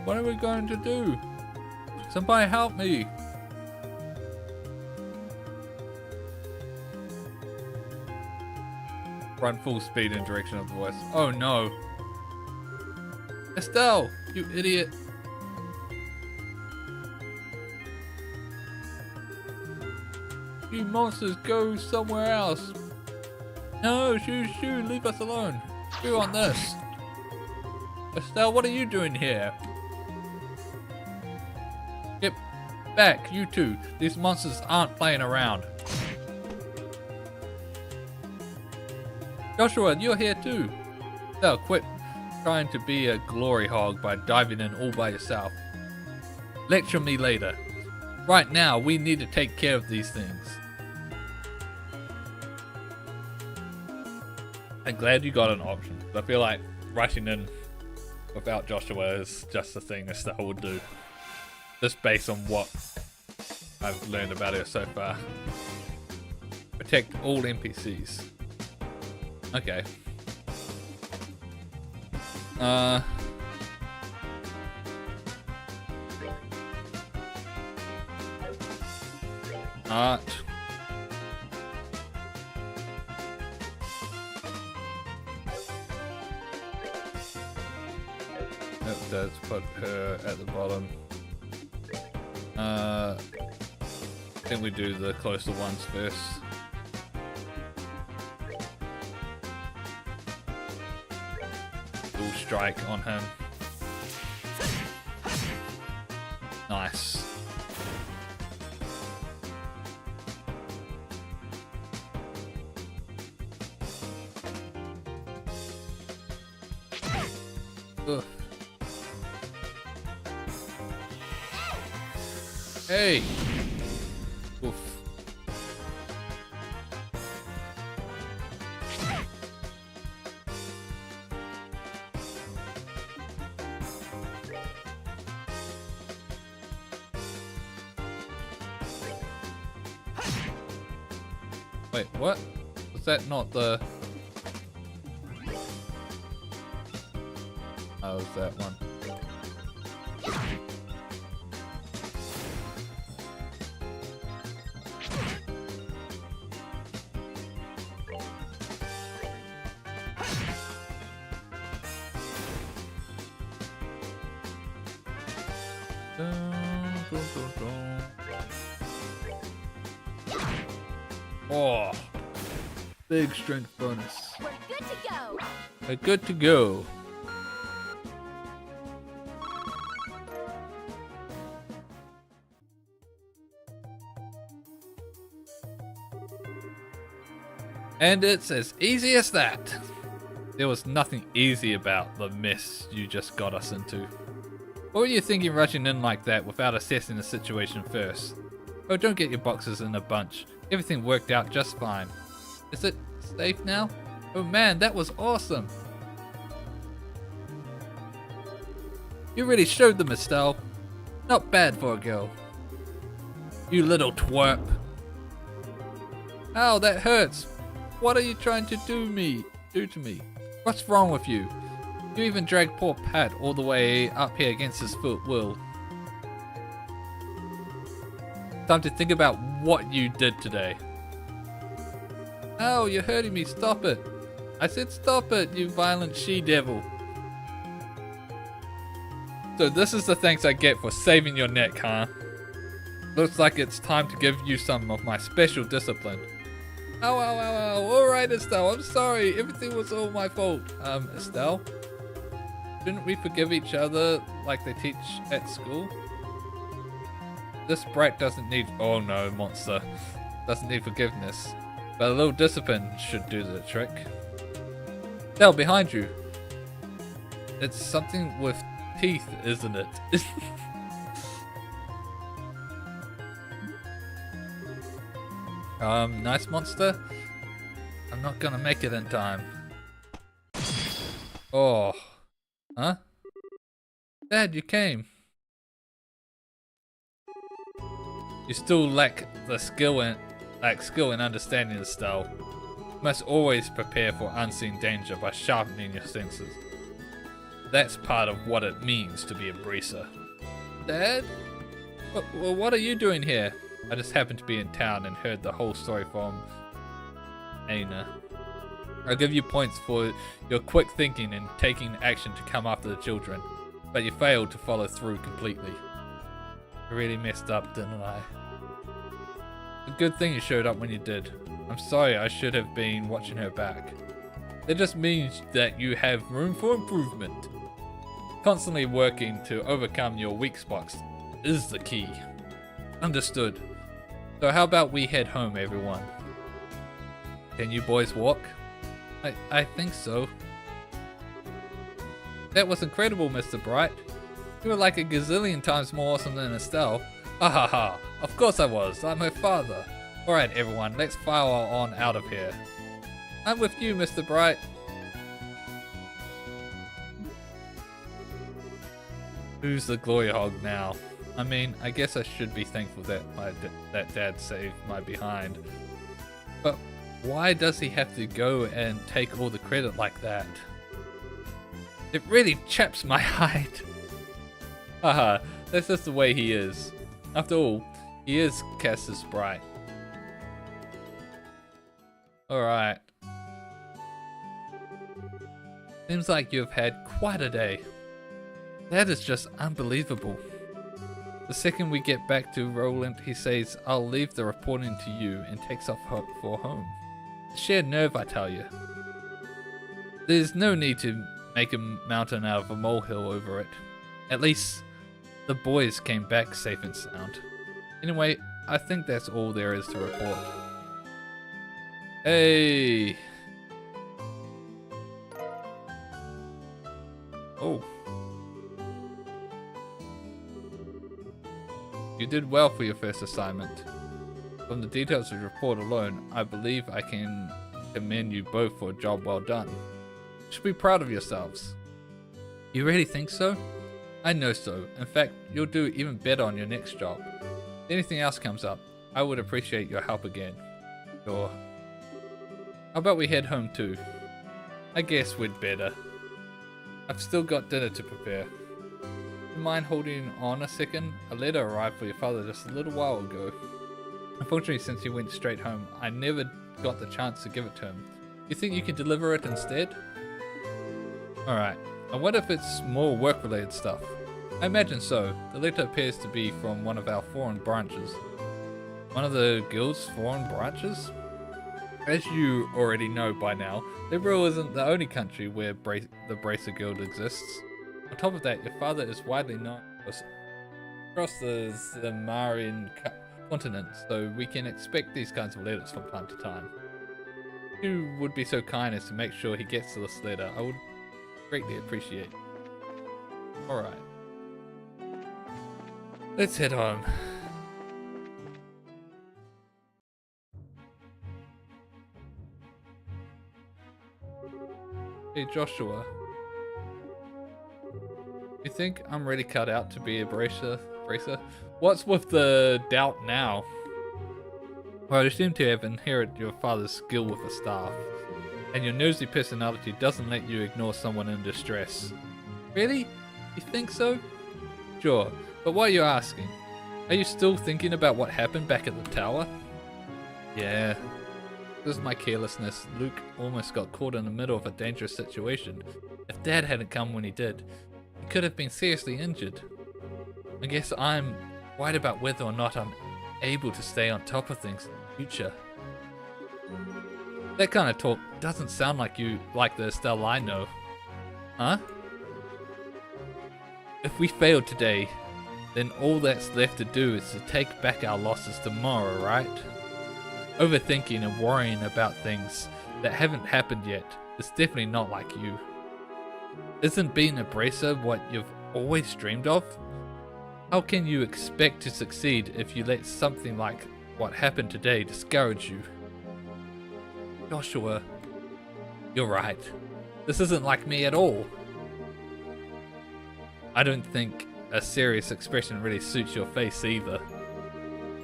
What are we going to do? Somebody help me! Run full speed in direction of the voice. Oh no! Estelle! You idiot! You monsters, go somewhere else! No, Shoo, leave us alone! Chew on this! Estelle, what are you doing here? Get back, you two. These monsters aren't playing around. Joshua, you're here too. Estelle, quit trying to be a glory hog by diving in all by yourself. Lecture me later. Right now, we need to take care of these things. I'm glad you got an option. I feel like rushing in without Joshua is just the thing Estelle would do. Just based on what I've learned about her so far. Protect all NPCs. Okay. Art. That does put her at the bottom. I think we do the closer ones first. Dual strike on him. Nice. Ugh. Hey! Oof. Wait, what? Was that not the... Oh, it was that one. Oh, big strength bonus. We're good to go. We're good to go. And it's as easy as that. There was nothing easy about the mess you just got us into. What were you thinking rushing in like that without assessing the situation first? Oh, don't get your boxes in a bunch. Everything worked out just fine. Is it safe now? Oh man, that was awesome. You really showed them, Estelle. Not bad for a girl. You little twerp. Ow, that hurts. What are you trying to do to me? What's wrong with you? You even dragged poor Pat all the way up here against his will. Time to think about what you did today. Ow, you're hurting me, stop it. I said stop it, you violent she-devil. So this is the thanks I get for saving your neck, huh? Looks like it's time to give you some of my special discipline. Ow, ow, ow, ow. Alright, Estelle, I'm sorry. Everything was all my fault. Estelle? Shouldn't we forgive each other like they teach at school? This brat doesn't need... Oh no, monster. Doesn't need forgiveness. But a little discipline should do the trick. Estelle, behind you. It's something with teeth, isn't it? Nice monster. I'm not gonna make it in time. Oh. Huh? Dad, you came. You still lack skill in understanding the style. You must always prepare for unseen danger by sharpening your senses. That's part of what it means to be a bracer. Dad? Well, what are you doing here? I just happened to be in town and heard the whole story from Aina. I'll give you points for your quick thinking and taking action to come after the children, but you failed to follow through completely. I really messed up, didn't I? A good thing you showed up when you did. I'm sorry, I should have been watching her back. That just means that you have room for improvement. Constantly working to overcome your weak spots is the key. Understood. So how about we head home, everyone? Can you boys walk? I think so. That was incredible, Mr. Bright. You were like a gazillion times more awesome than Estelle. Ha ha ha. Of course I was. I'm her father. Alright, everyone, let's file on out of here. I'm with you, Mr. Bright. Who's the glory hog now? I mean, I guess I should be thankful that that dad saved my behind. But why does he have to go and take all the credit like that? It really chaps my hide. Haha, that's just the way he is. After all, he is Cass's Bright. Alright. Seems like you've had quite a day. That is just unbelievable. The second we get back to Roland, he says, I'll leave the reporting to you, and takes off for home. Sheer nerve, I tell you. There's no need to make a mountain out of a molehill over it. At least, the boys came back safe and sound. Anyway, I think that's all there is to report. Hey! Oh. You did well for your first assignment. From the details of the report alone, I believe I can commend you both for a job well done. You should be proud of yourselves. You really think so? I know so. In fact, you'll do even better on your next job. If anything else comes up, I would appreciate your help again. Sure. How about we head home too? I guess we'd better. I've still got dinner to prepare. Mind holding on a second? A letter arrived for your father just a little while ago. Unfortunately, since he went straight home, I never got the chance to give it to him. You think you can deliver it instead? Alright, I wonder if it's more work-related stuff. I imagine so. The letter appears to be from one of our foreign branches. One of the guild's foreign branches? As you already know by now, Liberal isn't the only country where the Bracer Guild exists. On top of that, your father is widely known across the Zamarian continent, so we can expect these kinds of letters from time to time. If you would be so kind as to make sure he gets to this letter, I would greatly appreciate. Alright. Let's head home. Hey Joshua. You think I'm really cut out to be a bracer? What's with the doubt now? Well, you seem to have inherited your father's skill with the staff, and your nosy personality doesn't let you ignore someone in distress. Really? You think so? Sure, but why are you asking? Are you still thinking about what happened back at the tower? Yeah. Because of my carelessness, Luke almost got caught in the middle of a dangerous situation. If Dad hadn't come when he did, he could have been seriously injured. I guess I'm worried about whether or not I'm able to stay on top of things in the future. That kind of talk doesn't sound like you like the Estelle I know. Huh? If we fail today, then all that's left to do is to take back our losses tomorrow, right? Overthinking and worrying about things that haven't happened yet is definitely not like you. Isn't being a bracer what you've always dreamed of? How can you expect to succeed if you let something like what happened today discourage you? Joshua, you're right. This isn't like me at all. I don't think a serious expression really suits your face either.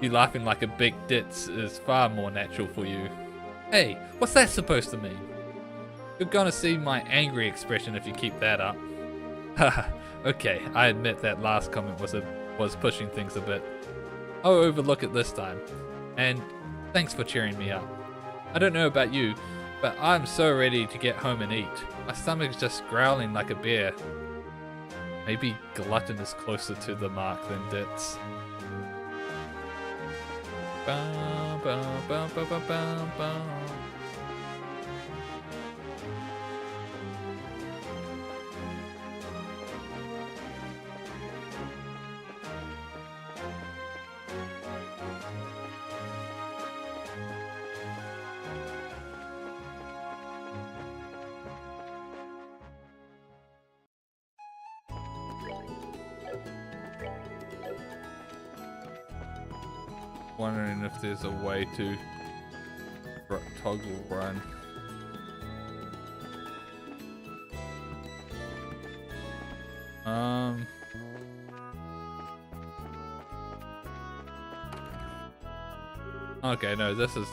You laughing like a big ditz is far more natural for you. Hey, what's that supposed to mean? You're gonna see my angry expression if you keep that up. Haha, okay, I admit that last comment was pushing things a bit. I'll overlook it this time. And thanks for cheering me up. I don't know about you, but I'm so ready to get home and eat. My stomach's just growling like a bear. Maybe glutton is closer to the mark than ditz. Ba, ba, ba, ba, ba, ba, ba. Wondering if there's a way to toggle run. Okay, no, this is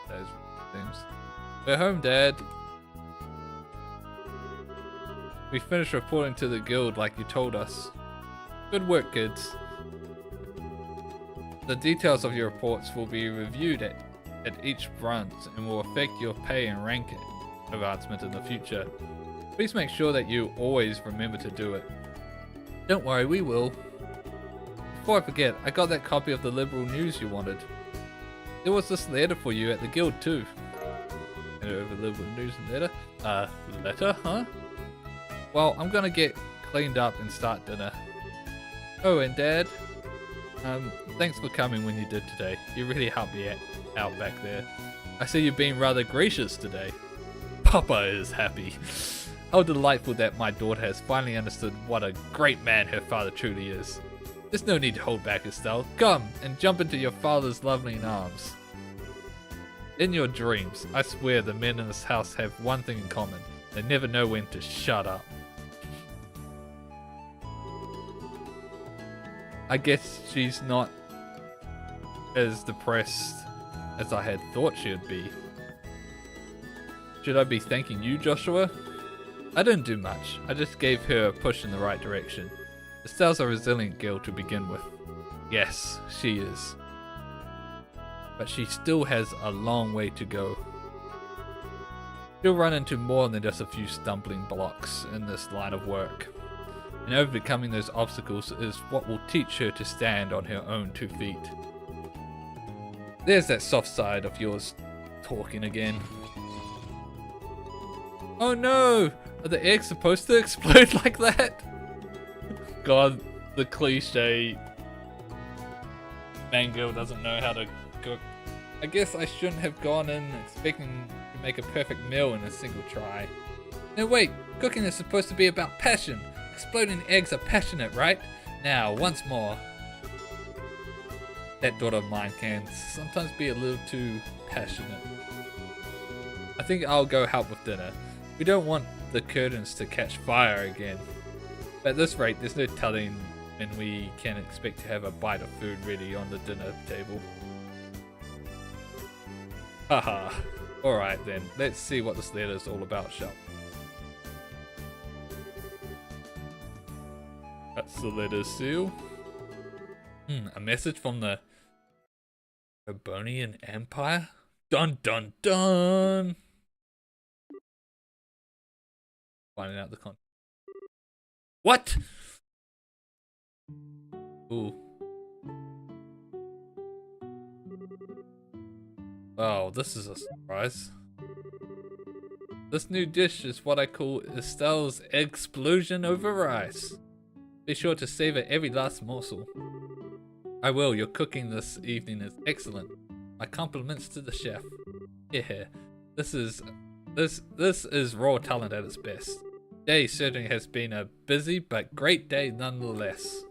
those things. We're home, Dad. We finished reporting to the guild like you told us. Good work, kids. The details of your reports will be reviewed at each branch and will affect your pay and rank advancement in the future. Please make sure that you always remember to do it. Don't worry, we will. Before I forget, I got that copy of the Liberal News you wanted. There was this letter for you at the guild too. Over Liberal News and letter? Letter, huh? Well, I'm gonna get cleaned up and start dinner. Oh, and Dad? Thanks for coming when you did today. You really helped me out back there. I see you've been rather gracious today. Papa is happy. How delightful that my daughter has finally understood what a great man her father truly is. There's no need to hold back, Estelle. Come and jump into your father's lovely arms. In your dreams, I swear the men in this house have one thing in common. They never know when to shut up. I guess she's not as depressed as I had thought she would be. Should I be thanking you, Joshua? I didn't do much. I just gave her a push in the right direction. Estelle's a resilient girl to begin with. Yes, she is. But she still has a long way to go. She'll run into more than just a few stumbling blocks in this line of work. And overcoming those obstacles is what will teach her to stand on her own 2 feet. There's that soft side of yours talking again. Oh no! Are the eggs supposed to explode like that? God, the cliche man girl doesn't know how to cook. I guess I shouldn't have gone in expecting to make a perfect meal in a single try. No wait, cooking is supposed to be about passion. Exploding eggs are passionate, right? Now, once more. That daughter of mine can sometimes be a little too passionate. I think I'll go help with dinner. We don't want the curtains to catch fire again. At this rate, there's no telling when we can expect to have a bite of food ready on the dinner table. Haha. Alright then, let's see what this letter is all about, shall we? That's the letter seal. A message from the Carbonian Empire? Dun dun dun! Finding out the content. What? Ooh. Oh, this is a surprise. This new dish is what I call Estelle's Explosion over rice. Be sure to savor every last morsel. I will. Your cooking this evening is excellent. My compliments to the chef. Yeah, this is raw talent at its best. Day certainly has been a busy but great day nonetheless.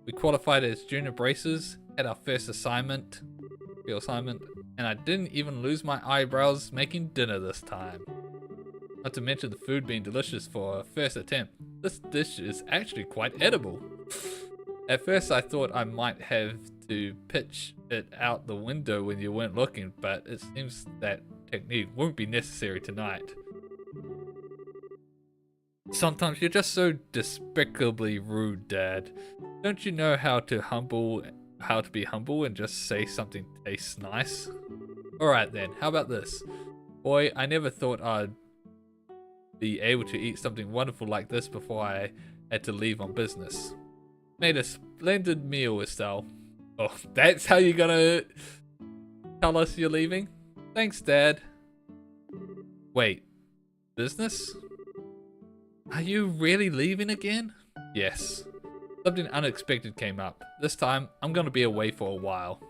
We qualified as junior bracers, had our first assignment, and I didn't even lose my eyebrows making dinner this time. Not to mention the food being delicious for a first attempt. This dish is actually quite edible. At first I thought I might have to pitch it out the window when you weren't looking, but it seems that technique won't be necessary tonight. Sometimes you're just so despicably rude, Dad. Don't you know how to be humble and just say something tastes nice? Alright then, how about this? Boy, I never thought I'd be able to eat something wonderful like this before I had to leave on business. Made a splendid meal, Estelle. Oh, that's how you're gonna tell us you're leaving? Thanks, Dad. Wait, business? Are you really leaving again? Yes. Something unexpected came up. This time, I'm gonna be away for a while.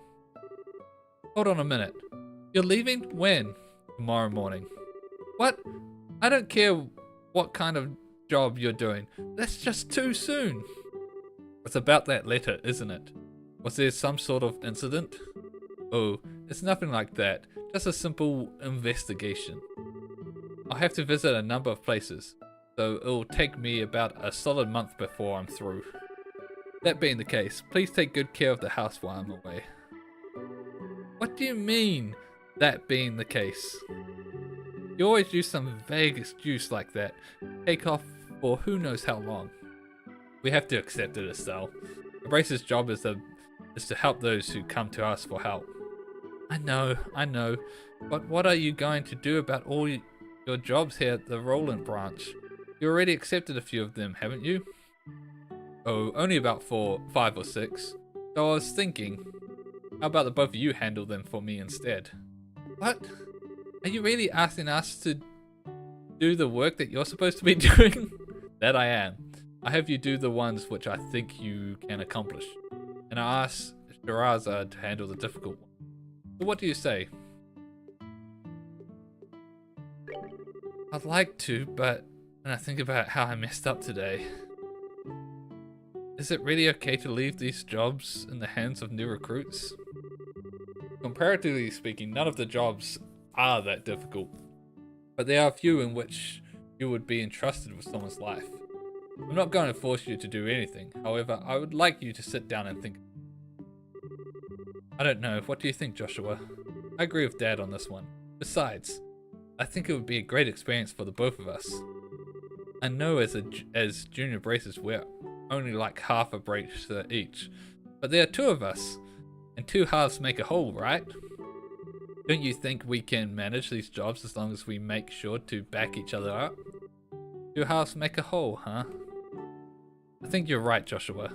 Hold on a minute. You're leaving? When? Tomorrow morning. What? I don't care what kind of job you're doing. That's just too soon. It's about that letter, isn't it? Was there some sort of incident? Oh, it's nothing like that. Just a simple investigation. I'll have to visit a number of places, so it'll take me about a solid month before I'm through. That being the case, please take good care of the house while I'm away. What do you mean, that being the case? You always use some vague excuse like that. Take off for who knows how long. We have to accept it, Estelle. Embrace's job is to help those who come to us for help. I know. But what are you going to do about all your jobs here at the Roland branch? You already accepted a few of them, haven't you? Oh, only about 5 or 6. So I was thinking, how about the both of you handle them for me instead? What? Are you really asking us to do the work that you're supposed to be doing? That I am. I have you do the ones which I think you can accomplish. And I ask Shiraza to handle the difficult one. So what do you say? I'd like to, but when I think about how I messed up today, is it really okay to leave these jobs in the hands of new recruits? Comparatively speaking, none of the jobs are that difficult, but there are a few in which you would be entrusted with someone's life. I'm not going to force you to do anything, however, I would like you to sit down and think. I don't know, what do you think, Joshua? I agree with Dad on this one. Besides, I think it would be a great experience for the both of us. I know as junior bracers we're only like half a bracer each, but there are 2 of us, and 2 halves make a whole, right? Don't you think we can manage these jobs as long as we make sure to back each other up? 2 halves make a whole, huh? I think you're right, Joshua.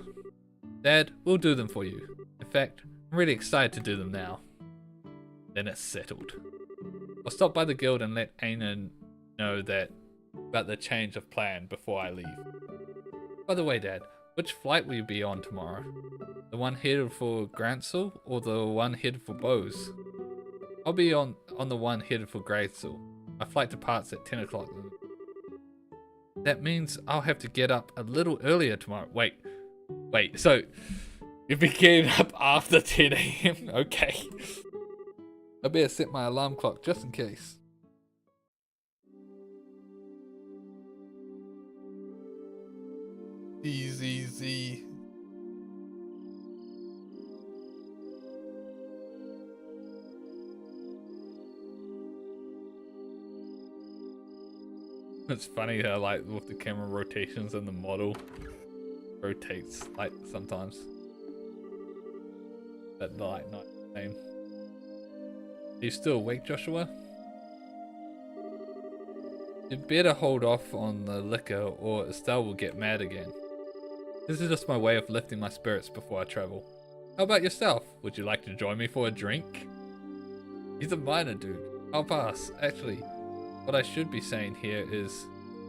Dad, we'll do them for you. In fact, I'm really excited to do them now. Then it's settled. I'll stop by the guild and let Aina know about the change of plan before I leave. By the way, Dad, which flight will you be on tomorrow? The one headed for Gransel or the one headed for Bose? I'll be on the one headed for Gransel. My flight departs at 10 o'clock. That means I'll have to get up a little earlier tomorrow. Wait, so you'll be getting up after 10 a.m.? Okay. I better set my alarm clock just in case. Easy. It's funny how like with the camera rotations and the model rotates like sometimes. At night time. Are you still awake, Joshua? You'd better hold off on the liquor or Estelle will get mad again. This is just my way of lifting my spirits before I travel. How about yourself? Would you like to join me for a drink? He's a minor, dude. I'll pass. Actually, what I should be saying here is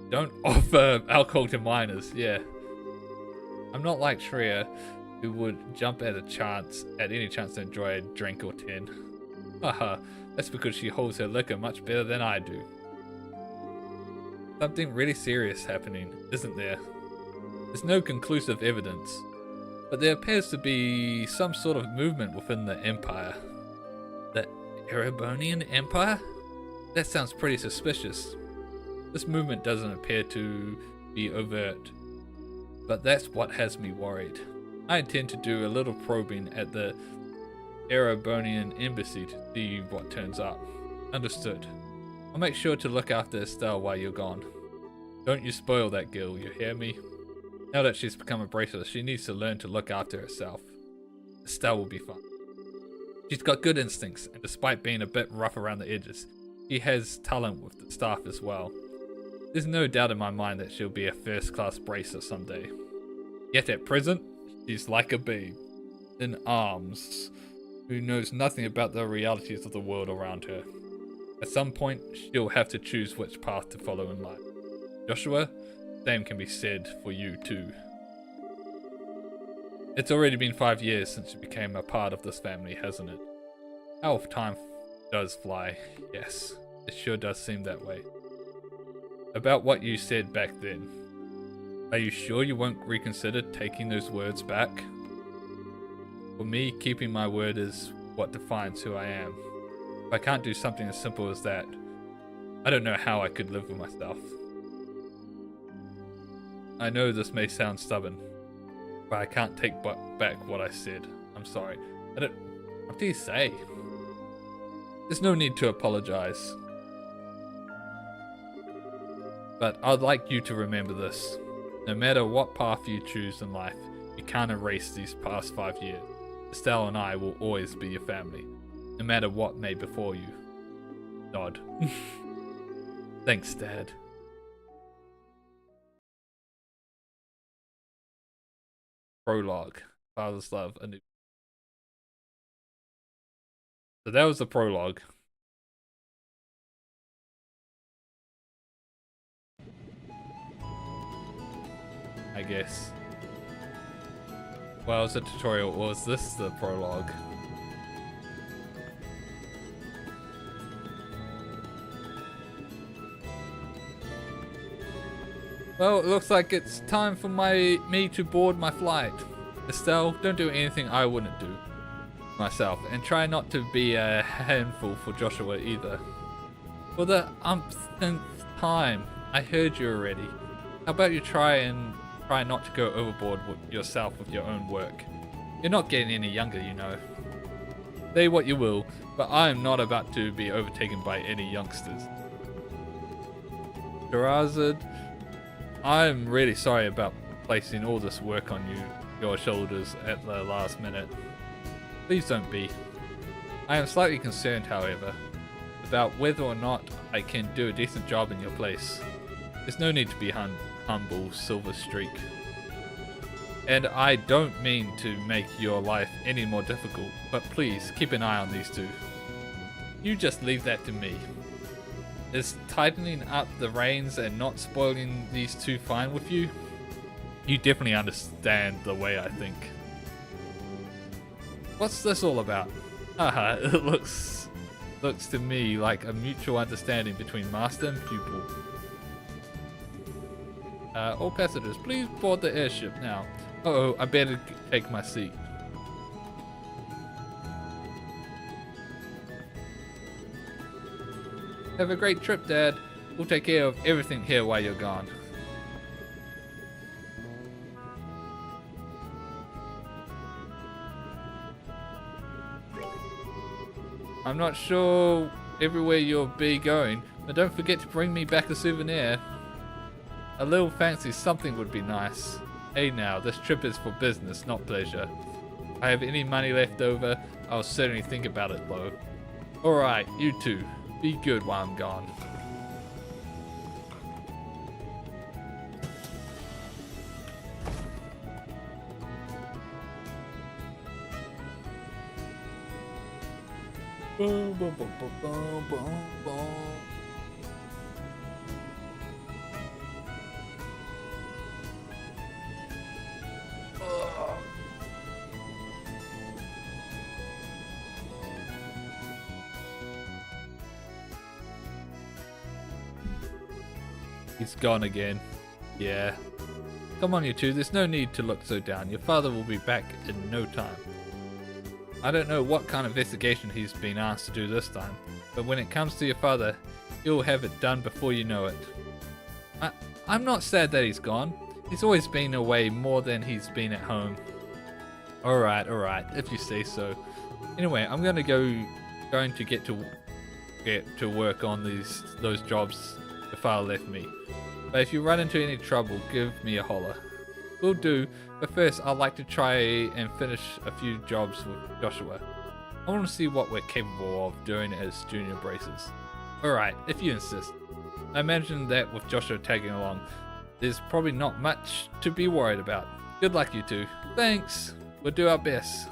don't offer alcohol to minors. Yeah. I'm not like Shreya, who would jump at any chance to enjoy a drink or 10. Haha, that's because she holds her liquor much better than I do. Something really serious happening, isn't there? There's no conclusive evidence, but there appears to be some sort of movement within the Empire. The Erebonian Empire? That sounds pretty suspicious. This movement doesn't appear to be overt, but that's what has me worried. I intend to do a little probing at the Erebonian embassy to see what turns up. Understood. I'll make sure to look after Estelle while you're gone. Don't you spoil that girl, you hear me? Now that she's become a bracelet, she needs to learn to look after herself. Estelle will be fine. She's got good instincts, and despite being a bit rough around the edges, she has talent with the staff as well. There's no doubt in my mind that she'll be a first-class bracer someday. Yet at present, she's like a babe, in arms, who knows nothing about the realities of the world around her. At some point, she'll have to choose which path to follow in life. Joshua, same can be said for you too. It's already been 5 years since you became a part of this family, hasn't it? How time does fly. Yes, it sure does seem that way. About what you said back then. Are you sure you won't reconsider taking those words back? For me, keeping my word is what defines who I am. If I can't do something as simple as that, I don't know how I could live with myself. I know this may sound stubborn, but I can't take back what I said. I'm sorry. What do you say? There's no need to apologize. But I'd like you to remember this. No matter what path you choose in life, you can't erase these past 5 years. Estelle and I will always be your family, no matter what may befall you. Nod. Thanks, Dad. Prologue. Father's Love. So that was the prologue. I guess. Well, it was a tutorial, or was this the prologue? Well, it looks like it's time for me to board my flight. Estelle, don't do anything I wouldn't do myself, and try not to be a handful for Joshua either. For the umpteenth time, I heard you already. How about you try not to go overboard with yourself with your own work. You're not getting any younger, you know. Say what you will, but I am not about to be overtaken by any youngsters. Sherazad, I'm really sorry about placing all this work on your shoulders at the last minute. Please don't be. I am slightly concerned, however, about whether or not I can do a decent job in your place. There's no need to be humble, Silver Streak. And I don't mean to make your life any more difficult, but please keep an eye on these two. You just leave that to me. is tightening up the reins and not spoiling these two fine with you? You definitely understand the way I think. What's this all about? Haha, it looks to me like a mutual understanding between master and pupil. All passengers, please board the airship now. Uh-oh, I better take my seat. Have a great trip, Dad. We'll take care of everything here while you're gone. I'm not sure everywhere you'll be going, but don't forget to bring me back a souvenir. A little fancy something would be nice. Hey now, this trip is for business, not pleasure. If I have any money left over, I'll certainly think about it though. Alright, you two. Be good while I'm gone. Boom, boom, boom, boom, boom, boom, boom. He's gone again. Yeah. Come on, you two. There's no need to look so down. Your father will be back in no time. I don't know what kind of investigation he's been asked to do this time, but when it comes to your father, he'll have it done before you know it. I'm not sad that he's gone. He's always been away more than he's been at home. Alright, if you say so. Anyway, I'm going to get to work on those jobs the father left me. But if you run into any trouble, give me a holler. Will do, but first I'd like to try and finish a few jobs with Joshua. I want to see what we're capable of doing as junior braces. Alright, if you insist. I imagine that with Joshua tagging along, there's probably not much to be worried about. Good luck, you two. Thanks. We'll do our best.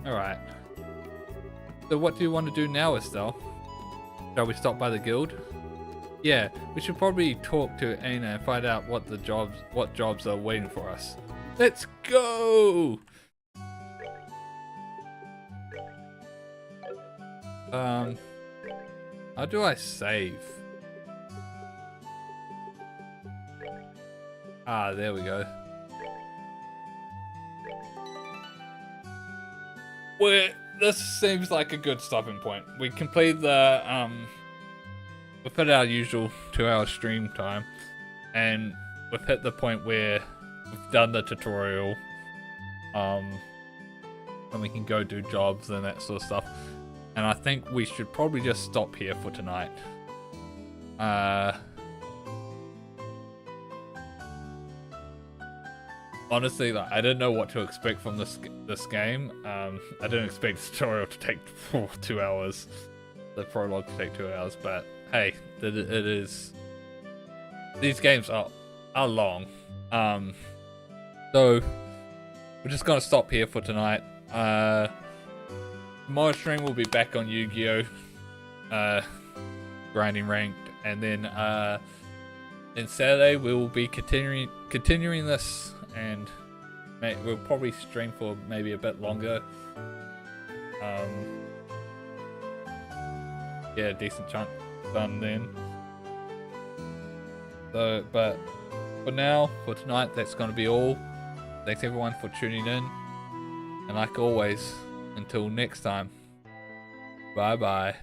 Alright. So what do you want to do now, Estelle? Shall we stop by the guild? Yeah, we should probably talk to Aina and find out what jobs are waiting for us. Let's go! How do I save? Ah, there we go. This seems like a good stopping point. We complete the we've hit our usual 2-hour stream time, and we've hit the point where we've done the tutorial, and we can go do jobs and that sort of stuff. And I think we should probably just stop here for tonight. Honestly, like, I didn't know what to expect from this game. I didn't expect the tutorial to take 2 hours, the prologue to take 2 hours, but hey, it is. These games are long. So we're just gonna stop here for tonight. Tomorrow's stream will be back on Yu-Gi-Oh! Grinding ranked, and then Saturday we will be continuing this, and we'll probably stream for maybe a bit longer. Yeah, decent chunk done then. So, but for now, for tonight, that's going to be all. Thanks everyone for tuning in, and like always, until next time, bye bye.